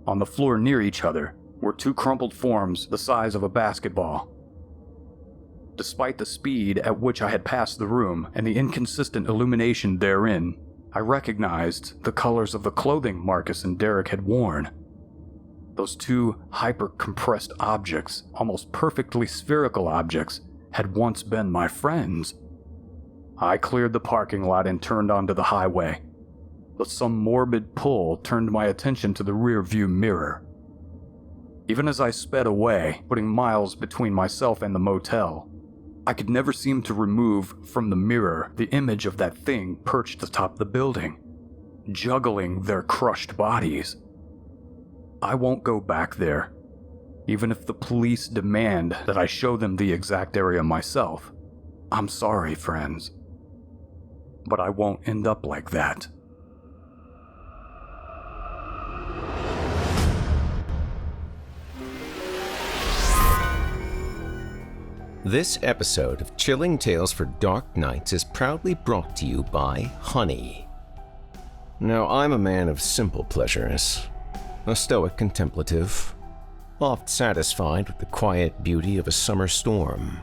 on the floor near each other, were 2 crumpled forms the size of a basketball. Despite the speed at which I had passed the room and the inconsistent illumination therein, I recognized the colors of the clothing Marcus and Derek had worn. Those 2 hyper-compressed objects, almost perfectly spherical objects, had once been my friends. I cleared the parking lot and turned onto the highway, but some morbid pull turned my attention to the rear-view mirror. Even as I sped away, putting miles between myself and the motel, I could never seem to remove from the mirror the image of that thing perched atop the building, juggling their crushed bodies. I won't go back there, even if the police demand that I show them the exact area myself. I'm sorry, friends, but I won't end up like that. This episode of Chilling Tales for Dark Nights is proudly brought to you by Honey. Now, I'm a man of simple pleasures, a stoic contemplative, oft satisfied with the quiet beauty of a summer storm,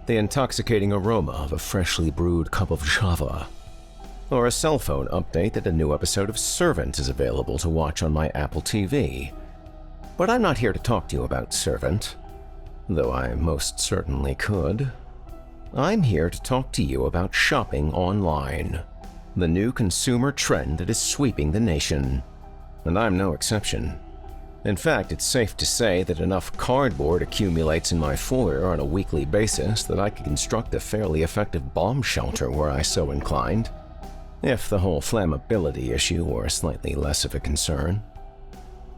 the intoxicating aroma of a freshly brewed cup of java, or a cell phone update that a new episode of Servant is available to watch on my Apple TV. But I'm not here to talk to you about Servant, though I most certainly could. I'm here to talk to you about shopping online, the new consumer trend that is sweeping the nation. And I'm no exception. In fact, it's safe to say that enough cardboard accumulates in my foyer on a weekly basis that I could construct a fairly effective bomb shelter were I so inclined, if the whole flammability issue were slightly less of a concern.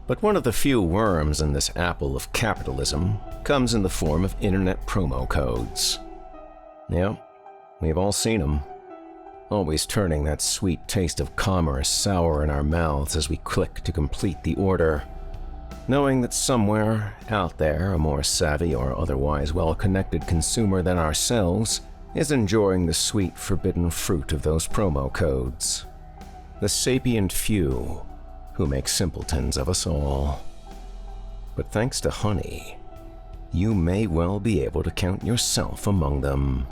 But one of the few worms in this apple of capitalism comes in the form of internet promo codes. Yep, we've all seen them. Always turning that sweet taste of commerce sour in our mouths as we click to complete the order, knowing that somewhere out there a more savvy or otherwise well-connected consumer than ourselves is enjoying the sweet forbidden fruit of those promo codes. The sapient few who make simpletons of us all. But thanks to Honey, you may well be able to count yourself among them.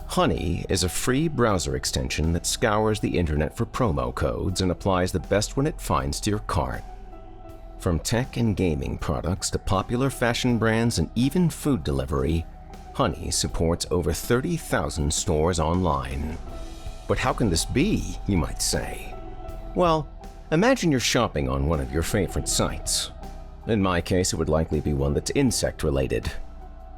Honey is a free browser extension that scours the internet for promo codes and applies the best one it finds to your cart. From tech and gaming products to popular fashion brands and even food delivery, Honey supports over 30,000 stores online. But how can this be, you might say? Well, imagine you're shopping on one of your favorite sites. In my case, it would likely be one that's insect-related.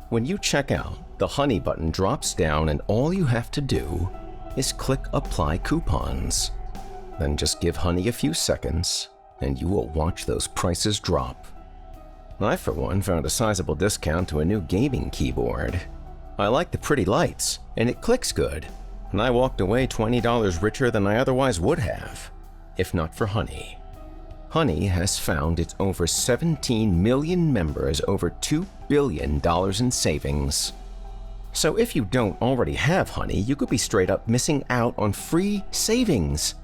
When you check out, the Honey button drops down and all you have to do is click Apply Coupons. Then just give Honey a few seconds and you will watch those prices drop. I, for one, found a sizable discount to a new gaming keyboard. I like the pretty lights, and it clicks good, and I walked away $20 richer than I otherwise would have, if not for Honey. Honey has found its over 17 million members over $2 billion in savings. So if you don't already have Honey, you could be straight up missing out on free savings.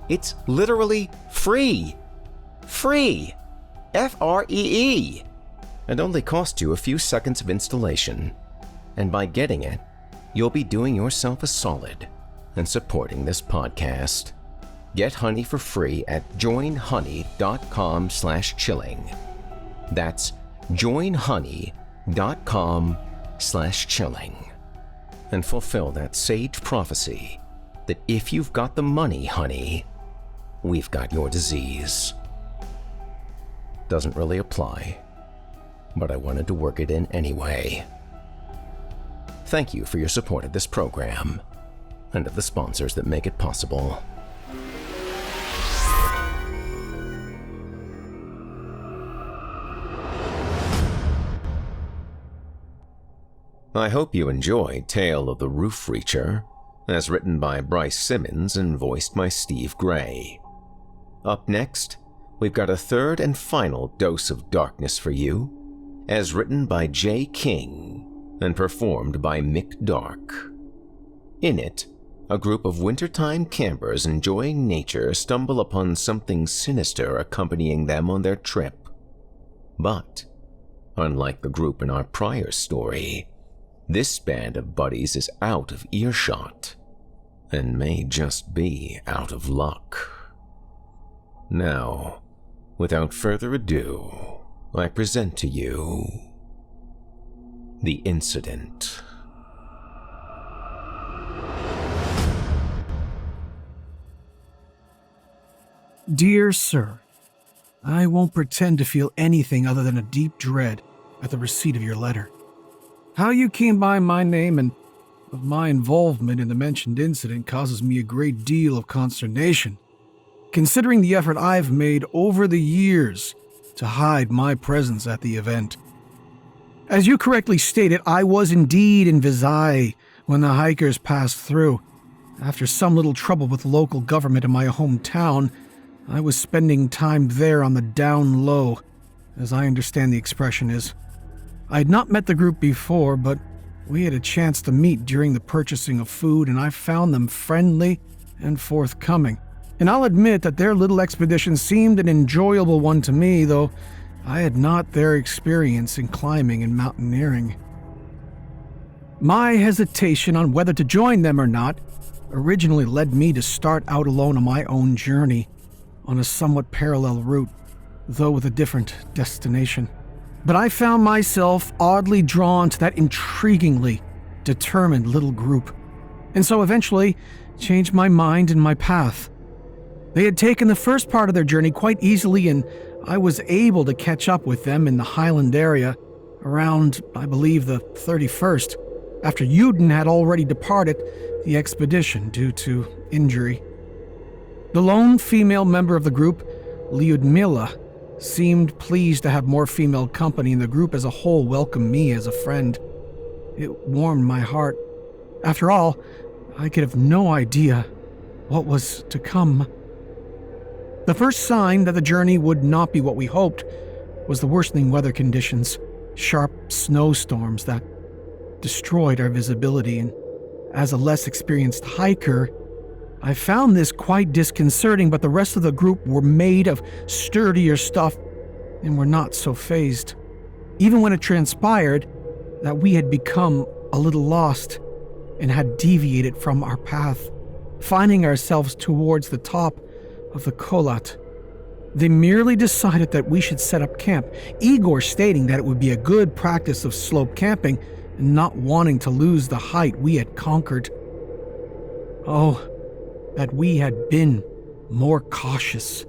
It's literally free. Free. Free. It only costs you a few seconds of installation. And by getting it, you'll be doing yourself a solid and supporting this podcast. Get Honey for free at joinhoney.com/chilling. That's joinhoney.com/chilling. And fulfill that sage prophecy that if you've got the money, honey, we've got your disease. Doesn't really apply, but I wanted to work it in anyway. Thank you for your support of this program and of the sponsors that make it possible. I hope you enjoyed Tale of the Roof Reacher, as written by Bryce Simmons and voiced by Steve Gray. Up next, we've got a third and final dose of darkness for you, as written by J. King and performed by Mick Dark. In it, a group of wintertime campers enjoying nature stumble upon something sinister accompanying them on their trip. But, unlike the group in our prior story, this band of buddies is out of earshot and may just be out of luck. Now, without further ado, I present to you The Incident. Dear Sir, I won't pretend to feel anything other than a deep dread at the receipt of your letter. How you came by my name and of my involvement in the mentioned incident causes me a great deal of consternation, considering the effort I've made over the years to hide my presence at the event. As you correctly stated, I was indeed in Visay when the hikers passed through. After some little trouble with local government in my hometown, I was spending time there on the down low, as I understand the expression is. I had not met the group before, but we had a chance to meet during the purchasing of food, and I found them friendly and forthcoming. And I'll admit that their little expedition seemed an enjoyable one to me, though I had not their experience in climbing and mountaineering. My hesitation on whether to join them or not originally led me to start out alone on my own journey, on a somewhat parallel route, though with a different destination. But I found myself oddly drawn to that intriguingly determined little group, and so eventually changed my mind and my path. They had taken the first part of their journey quite easily, and I was able to catch up with them in the Highland area around, I believe, the 31st, after Uden had already departed the expedition due to injury. The lone female member of the group, Lyudmila, seemed pleased to have more female company, and the group as a whole welcomed me as a friend. It warmed my heart. After all, I could have no idea what was to come. The first sign that the journey would not be what we hoped was the worsening weather conditions, sharp snowstorms that destroyed our visibility, and as a less experienced hiker, I found this quite disconcerting, but the rest of the group were made of sturdier stuff and were not so fazed. even when it transpired that we had become a little lost and had deviated from our path, finding ourselves towards the top of the Kolat. They merely decided that we should set up camp, Igor stating that it would be a good practice of slope camping and not wanting to lose the height we had conquered. Oh, that we had been more cautious,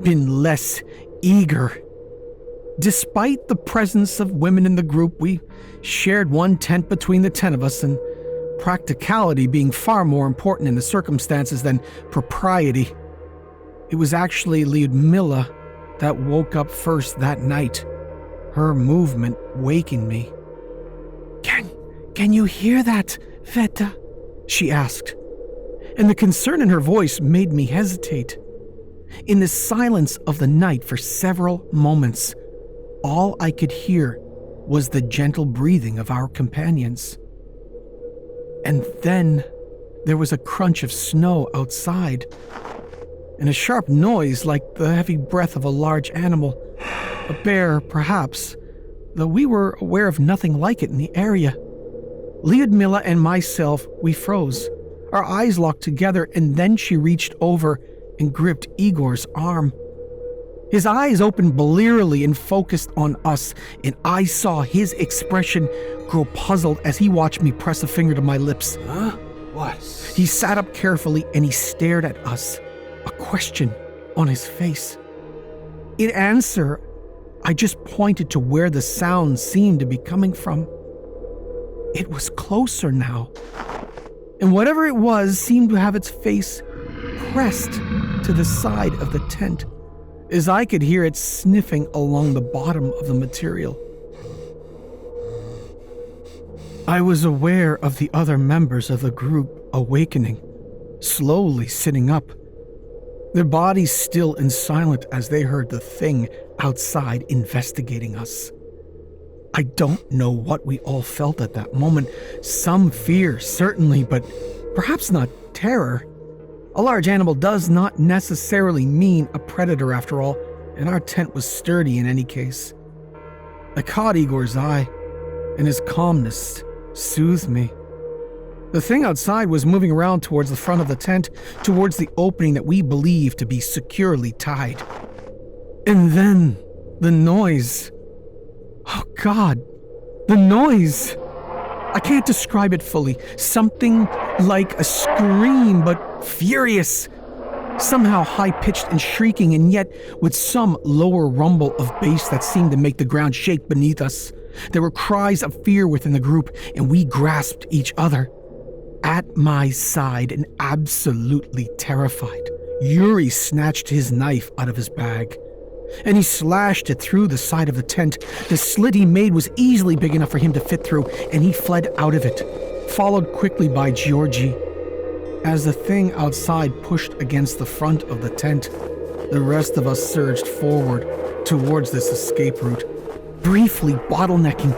been less eager. Despite the presence of women in the group, we shared one tent between the 10 of us, and practicality being far more important in the circumstances than propriety. It was actually Lyudmila that woke up first that night, her movement waking me. Can you hear that, Veta? She asked, and the concern in her voice made me hesitate. In the silence of the night for several moments, all I could hear was the gentle breathing of our companions. And then there was a crunch of snow outside, and a sharp noise like the heavy breath of a large animal, a bear perhaps, though we were aware of nothing like it in the area. Lyudmila and myself, we froze, our eyes locked together, and then she reached over and gripped Igor's arm. His eyes opened blearily and focused on us, and I saw his expression grow puzzled as he watched me press a finger to my lips. Huh? What? He sat up carefully and he stared at us, a question on his face. In answer, I just pointed to where the sound seemed to be coming from. It was closer now, and whatever it was seemed to have its face pressed to the side of the tent, as I could hear it sniffing along the bottom of the material. I was aware of the other members of the group awakening, slowly sitting up, their bodies still and silent as they heard the thing outside investigating us. I don't know what we all felt at that moment. Some fear, certainly, but perhaps not terror. A large animal does not necessarily mean a predator after all, and our tent was sturdy in any case. I caught Igor's eye, and his calmness soothed me. The thing outside was moving around towards the front of the tent, towards the opening that we believed to be securely tied. And then, the noise. Oh God, the noise! I can't describe it fully. Something like a scream, but furious. Somehow high-pitched and shrieking, and yet with some lower rumble of bass that seemed to make the ground shake beneath us. There were cries of fear within the group, and we grasped each other. At my side and absolutely terrified, Yuri snatched his knife out of his bag, and he slashed it through the side of the tent. The slit he made was easily big enough for him to fit through, and he fled out of it, followed quickly by Georgie. As the thing outside pushed against the front of the tent, the rest of us surged forward towards this escape route, briefly bottlenecking,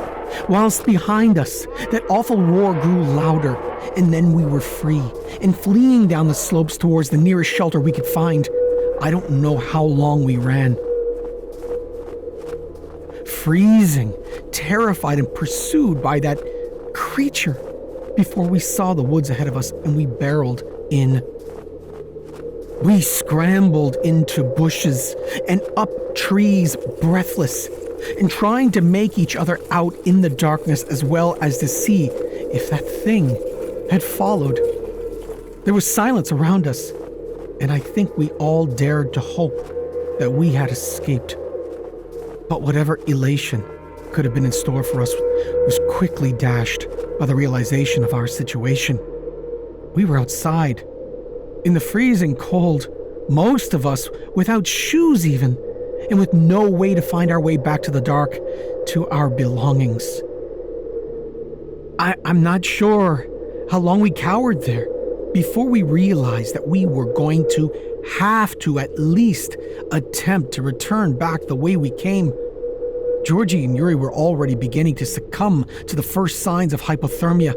whilst behind us that awful roar grew louder, and then we were free and fleeing down the slopes towards the nearest shelter we could find. I don't know how long we ran. Freezing, terrified, and pursued by that creature before we saw the woods ahead of us and we barreled in. We scrambled into bushes and up trees, breathless, and trying to make each other out in the darkness as well as to see if that thing had followed. There was silence around us, and I think we all dared to hope that we had escaped. But whatever elation could have been in store for us was quickly dashed by the realization of our situation. We were outside, in the freezing cold, most of us without shoes even, and with no way to find our way back to the dark, to our belongings. I'm not sure how long we cowered there before we realized that we were going to have to at least attempt to return back the way we came. Georgie and Yuri were already beginning to succumb to the first signs of hypothermia.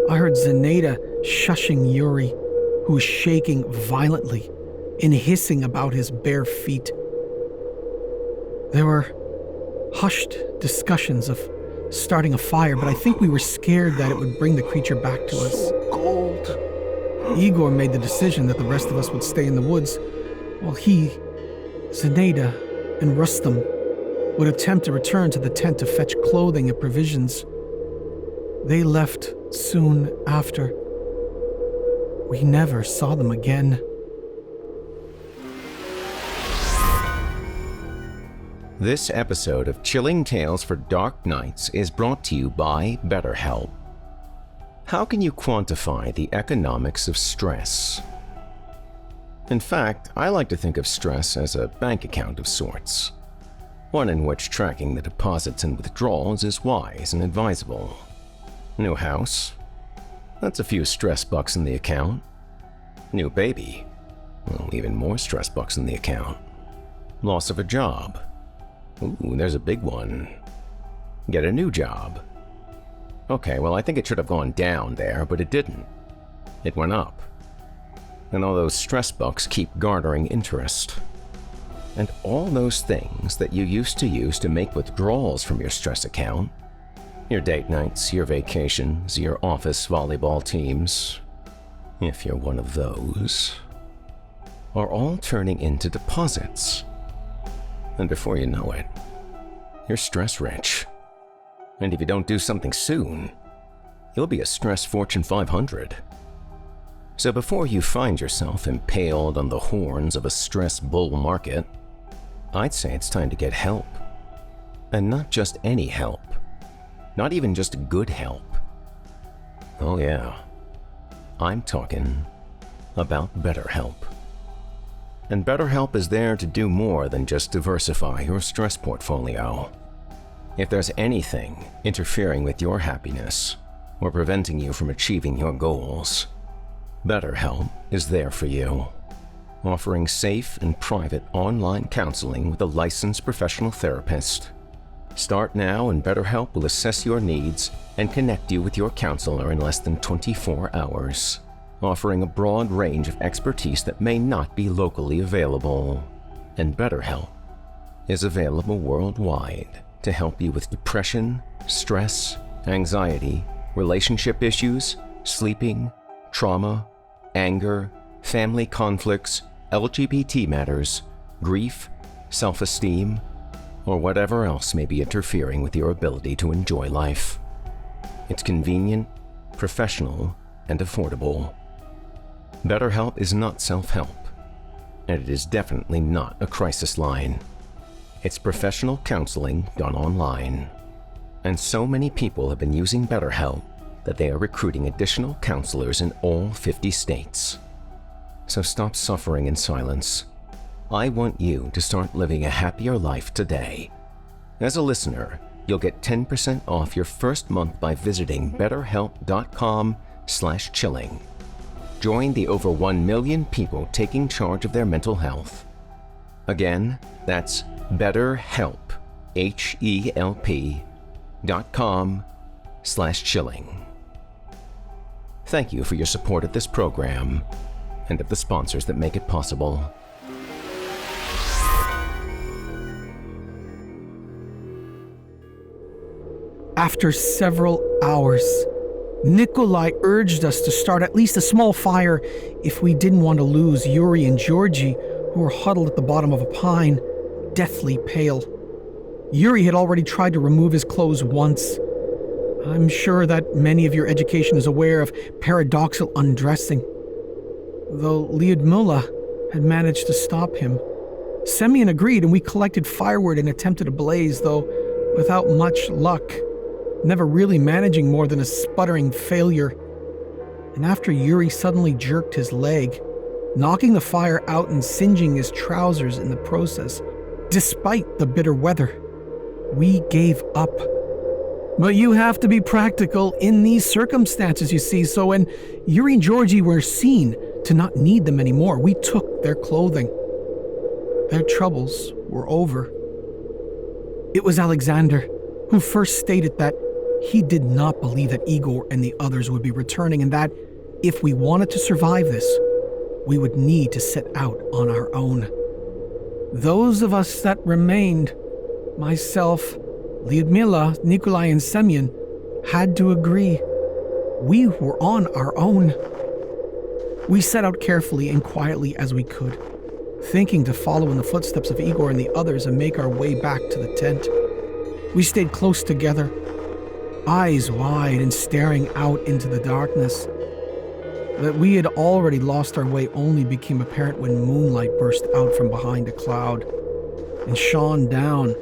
I heard Zenaida shushing Yuri, who was shaking violently and hissing about his bare feet. There were hushed discussions of starting a fire, but I think we were scared that it would bring the creature back to us. Cold. Igor made the decision that the rest of us would stay in the woods, while he, Zenaida, and Rustam would attempt to return to the tent to fetch clothing and provisions. They left soon after. We never saw them again. This episode of Chilling Tales for Dark Nights is brought to you by BetterHelp. How can you quantify the economics of stress? In fact, I like to think of stress as a bank account of sorts, one in which tracking the deposits and withdrawals is wise and advisable. New house? That's a few stress bucks in the account. New baby? Well, even more stress bucks in the account. Loss of a job? Ooh, there's a big one. Get a new job. Okay, well, I think it should have gone down there, but it didn't. It went up. And all those stress bucks keep garnering interest. And all those things that you used to use to make withdrawals from your stress account, your date nights, your vacations, your office volleyball teams, if you're one of those, are all turning into deposits. And before you know it, you're stress-rich. And if you don't do something soon, you'll be a stress Fortune 500. So before you find yourself impaled on the horns of a stress bull market, I'd say it's time to get help. And not just any help. Not even just good help. Oh yeah, I'm talking about BetterHelp. And BetterHelp is there to do more than just diversify your stress portfolio. If there's anything interfering with your happiness or preventing you from achieving your goals, BetterHelp is there for you, offering safe and private online counseling with a licensed professional therapist. Start now and BetterHelp will assess your needs and connect you with your counselor in less than 24 hours, offering a broad range of expertise that may not be locally available. And BetterHelp is available worldwide to help you with depression, stress, anxiety, relationship issues, sleeping, trauma, anger, family conflicts, LGBT matters, grief, self-esteem, or whatever else may be interfering with your ability to enjoy life. It's convenient, professional, and affordable. BetterHelp is not self-help, and it is definitely not a crisis line. It's professional counseling done online. And so many people have been using BetterHelp that they are recruiting additional counselors in all 50 states. So stop suffering in silence. I want you to start living a happier life today. As a listener, you'll get 10% off your first month by visiting betterhelp.com/chilling. Join the over 1 million people taking charge of their mental health. Again, that's BetterHelp, HELP.com/chilling. Thank you for your support of this program and of the sponsors that make it possible. After several hours, Nikolai urged us to start at least a small fire if we didn't want to lose Yuri and Georgie, who were huddled at the bottom of a pine, deathly pale. Yuri had already tried to remove his clothes once. I'm sure that many of your education is aware of paradoxal undressing, though Lyudmila had managed to stop him. Semyon agreed, and we collected firewood and attempted a blaze, though without much luck, never really managing more than a sputtering failure. And after Yuri suddenly jerked his leg, knocking the fire out and singeing his trousers in the process, despite the bitter weather, we gave up. But you have to be practical in these circumstances, you see, so when Yuri and Georgie were seen to not need them anymore, we took their clothing. Their troubles were over. It was Alexander who first stated that he did not believe that Igor and the others would be returning, and that if we wanted to survive this, we would need to set out on our own. Those of us that remained myself, Lyudmila, Nikolai, and Semyon had to agree. We were on our own. We set out carefully and quietly as we could, thinking to follow in the footsteps of Igor and the others and make our way back to the tent. We stayed close together, eyes wide and staring out into the darkness. That we had already lost our way only became apparent when moonlight burst out from behind a cloud and shone down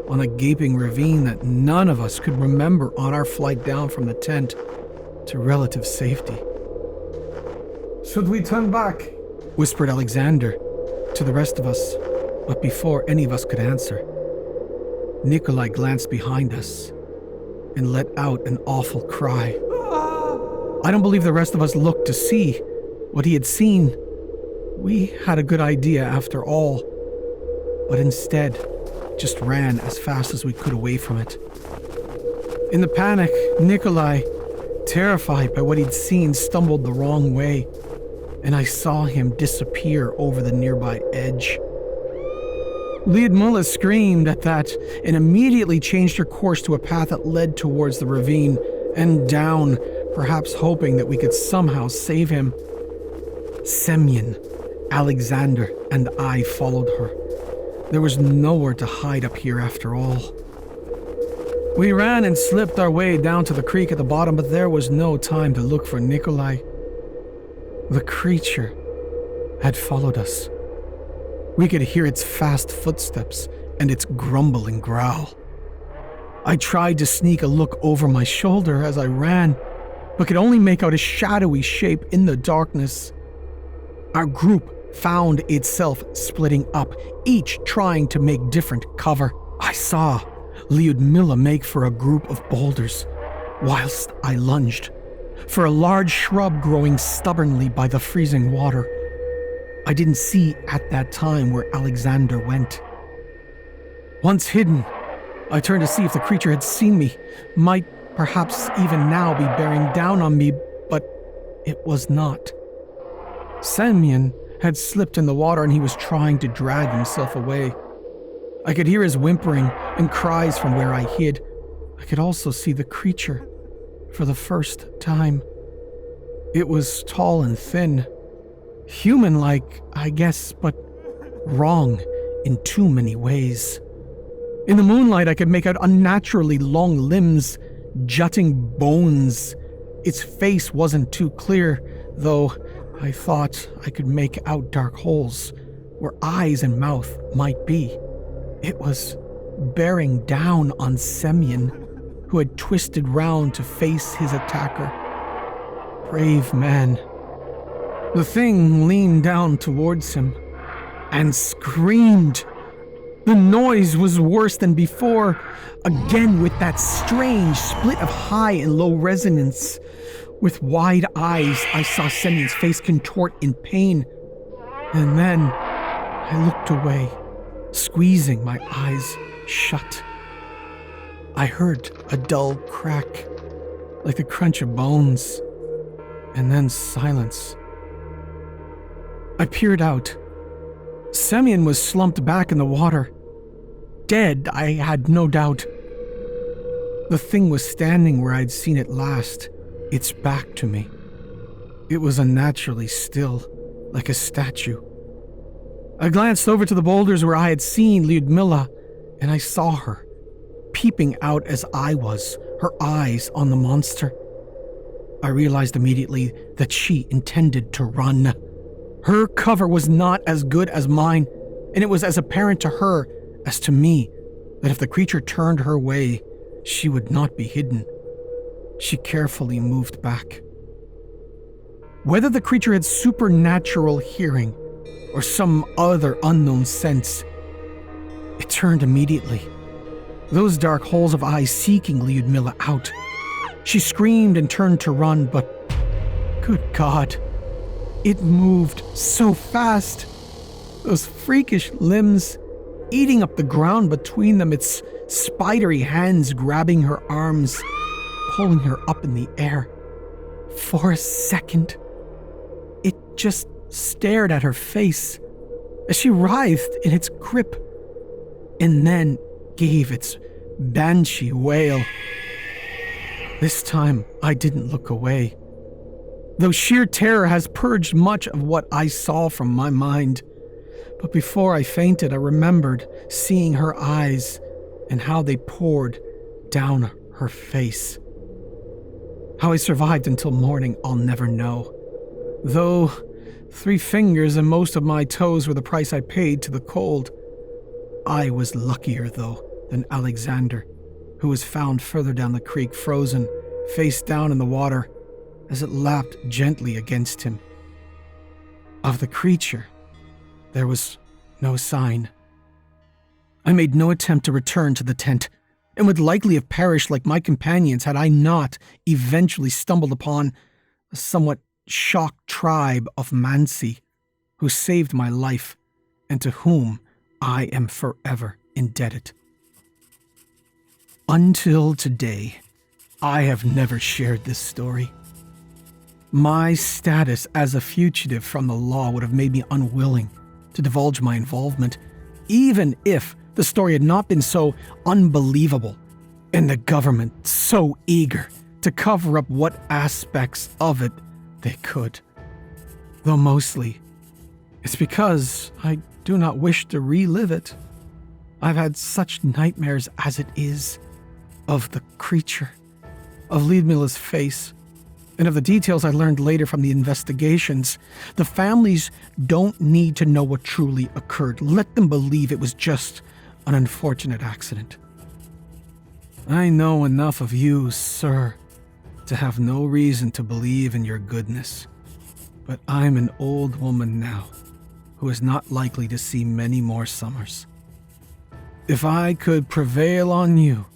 on a gaping ravine that none of us could remember on our flight down from the tent to relative safety. "Should we turn back?" whispered Alexander to the rest of us, but before any of us could answer, Nikolai glanced behind us and let out an awful cry. I don't believe the rest of us looked to see what he had seen. We had a good idea after all, but instead just ran as fast as we could away from it. In the panic, Nikolai, terrified by what he'd seen, stumbled the wrong way, and I saw him disappear over the nearby edge. Lyudmila screamed at that and immediately changed her course to a path that led towards the ravine and down, perhaps hoping that we could somehow save him. Semyon, Alexander, and I followed her. There was nowhere to hide up here after all. We ran and slipped our way down to the creek at the bottom, but there was no time to look for Nikolai. The creature had followed us. We could hear its fast footsteps and its grumbling growl. I tried to sneak a look over my shoulder as I ran, but could only make out a shadowy shape in the darkness. Our group found itself splitting up, each trying to make different cover. I saw Lyudmila make for a group of boulders, whilst I lunged for a large shrub growing stubbornly by the freezing water. I didn't see at that time where Alexander went. Once hidden, I turned to see if the creature had seen me, might perhaps even now be bearing down on me, but it was not. Semyon had slipped in the water and he was trying to drag himself away. I could hear his whimpering and cries from where I hid. I could also see the creature for the first time. It was tall and thin, human-like, I guess, but wrong in too many ways. In the moonlight, I could make out unnaturally long limbs, jutting bones. Its face wasn't too clear, though I thought I could make out dark holes where eyes and mouth might be. It was bearing down on Semyon, who had twisted round to face his attacker. Brave man. The thing leaned down towards him and screamed. The noise was worse than before, again with that strange split of high and low resonance. With wide eyes, I saw Semyon's face contort in pain, and then I looked away, squeezing my eyes shut. I heard a dull crack, like the crunch of bones, and then silence. I peered out. Semyon was slumped back in the water. Dead, I had no doubt. The thing was standing where I'd seen it last, its back to me. It was unnaturally still, like a statue. I glanced over to the boulders where I had seen Lyudmila, and I saw her, peeping out as I was, her eyes on the monster. I realized immediately that she intended to run. Her cover was not as good as mine, and it was as apparent to her as to me that if the creature turned her way, she would not be hidden. She carefully moved back. Whether the creature had supernatural hearing or some other unknown sense, it turned immediately, those dark holes of eyes seeking Lyudmila out. She screamed and turned to run, but good God, it moved so fast. Those freakish limbs eating up the ground between them, its spidery hands grabbing her arms, pulling her up in the air. For a second, it just stared at her face as she writhed in its grip, and then gave its banshee wail. This time, I didn't look away, though sheer terror has purged much of what I saw from my mind. But before I fainted, I remembered seeing her eyes and how they poured down her face. How I survived until morning, I'll never know. Though 3 fingers and most of my toes were the price I paid to the cold. I was luckier, though, than Alexander, who was found further down the creek, frozen, face down in the water, as it lapped gently against him. Of the creature, there was no sign. I made no attempt to return to the tent, and would likely have perished like my companions had I not eventually stumbled upon a somewhat shocked tribe of Mansi, who saved my life, and to whom I am forever indebted. Until today, I have never shared this story. My status as a fugitive from the law would have made me unwilling to divulge my involvement, even if the story had not been so unbelievable and the government so eager to cover up what aspects of it they could. Though mostly, it's because I do not wish to relive it. I've had such nightmares as it is of the creature, of Lidmila's face, and of the details I learned later from the investigations. The families don't need to know what truly occurred. Let them believe it was just an unfortunate accident. I know enough of you, sir, to have no reason to believe in your goodness. But I'm an old woman now, who is not likely to see many more summers. If I could prevail on you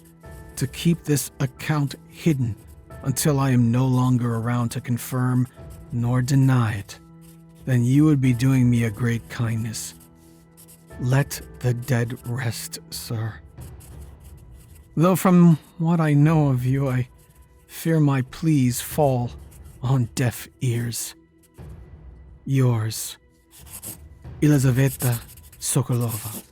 to keep this account hidden until I am no longer around to confirm nor deny it, then you would be doing me a great kindness. Let the dead rest, sir. Though from what I know of you, I fear my pleas fall on deaf ears. Yours, Elizaveta Sokolova.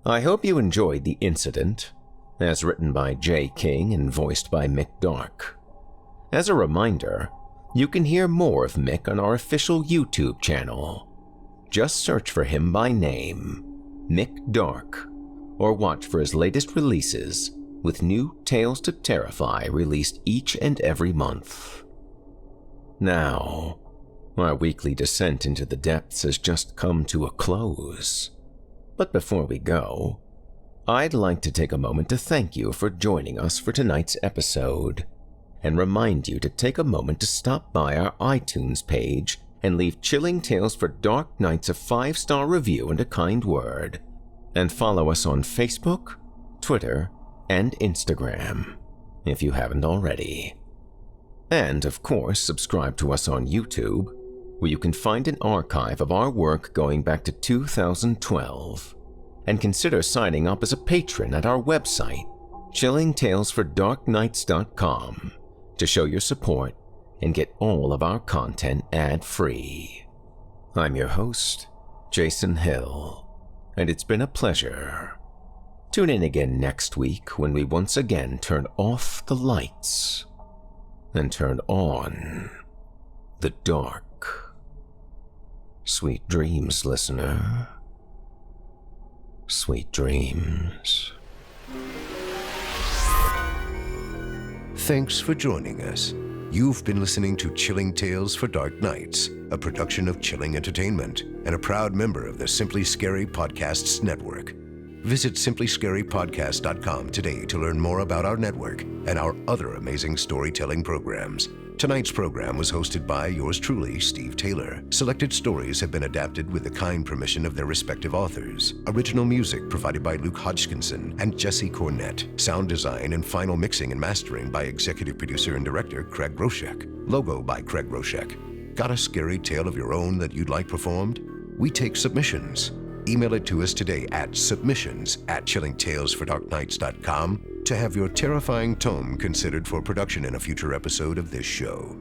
I hope you enjoyed the incident, as written by J. King and voiced by Mick Dark. As a reminder, you can hear more of Mick on our official YouTube channel. Just search for him by name, Mick Dark, or watch for his latest releases, with new Tales to Terrify released each and every month. Now, our weekly descent into the depths has just come to a close. But before we go, I'd like to take a moment to thank you for joining us for tonight's episode, and remind you to take a moment to stop by our iTunes page and leave Chilling Tales for Dark Nights a 5-star review and a kind word, and follow us on Facebook, Twitter, and Instagram, if you haven't already. And, of course, subscribe to us on YouTube, where you can find an archive of our work going back to 2012, and consider signing up as a patron at our website, chillingtalesfordarknights.com, to show your support and get all of our content ad-free. I'm your host, Jason Hill, and it's been a pleasure. Tune in again next week when we once again turn off the lights and turn on the dark. Sweet dreams, listener. Sweet dreams. Thanks for joining us. You've been listening to Chilling Tales for Dark Nights, a production of Chilling Entertainment and a proud member of the Simply Scary Podcasts network. Visit simplyscarypodcast.com today to learn more about our network and our other amazing storytelling programs. Tonight's program was hosted by yours truly, Steve Taylor. Selected stories have been adapted with the kind permission of their respective authors. Original music provided by Luke Hodgkinson and Jesse Cornett. Sound design and final mixing and mastering by executive producer and director Craig Roshek. Logo by Craig Roshek. Got a scary tale of your own that you'd like performed? We take submissions. Email it to us today at submissions@chillingtalesfordarknights.com to have your terrifying tome considered for production in a future episode of this show.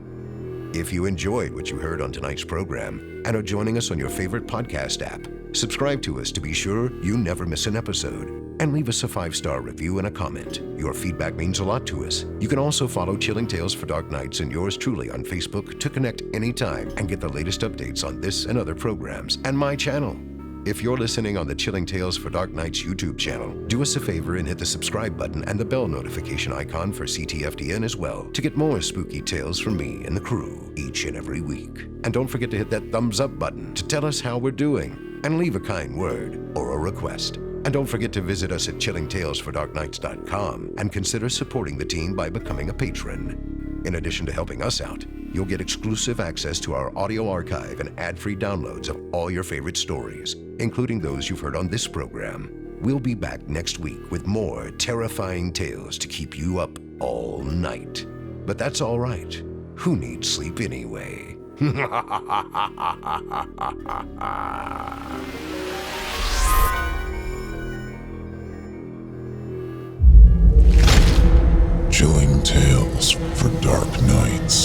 If you enjoyed what you heard on tonight's program and are joining us on your favorite podcast app, subscribe to us to be sure you never miss an episode, and leave us a 5-star review and a comment. Your feedback means a lot to us. You can also follow Chilling Tales for Dark Nights and yours truly on Facebook to connect anytime and get the latest updates on this and other programs and my channel. If you're listening on the Chilling Tales for Dark Nights YouTube channel, do us a favor and hit the subscribe button and the bell notification icon for CTFDN as well to get more spooky tales from me and the crew each and every week. And don't forget to hit that thumbs up button to tell us how we're doing and leave a kind word or a request. And don't forget to visit us at chillingtalesfordarknights.com and consider supporting the team by becoming a patron. In addition to helping us out, you'll get exclusive access to our audio archive and ad-free downloads of all your favorite stories, including those you've heard on this program. We'll be back next week with more terrifying tales to keep you up all night. But that's all right. Who needs sleep anyway? Chilling Tales for Dark Nights.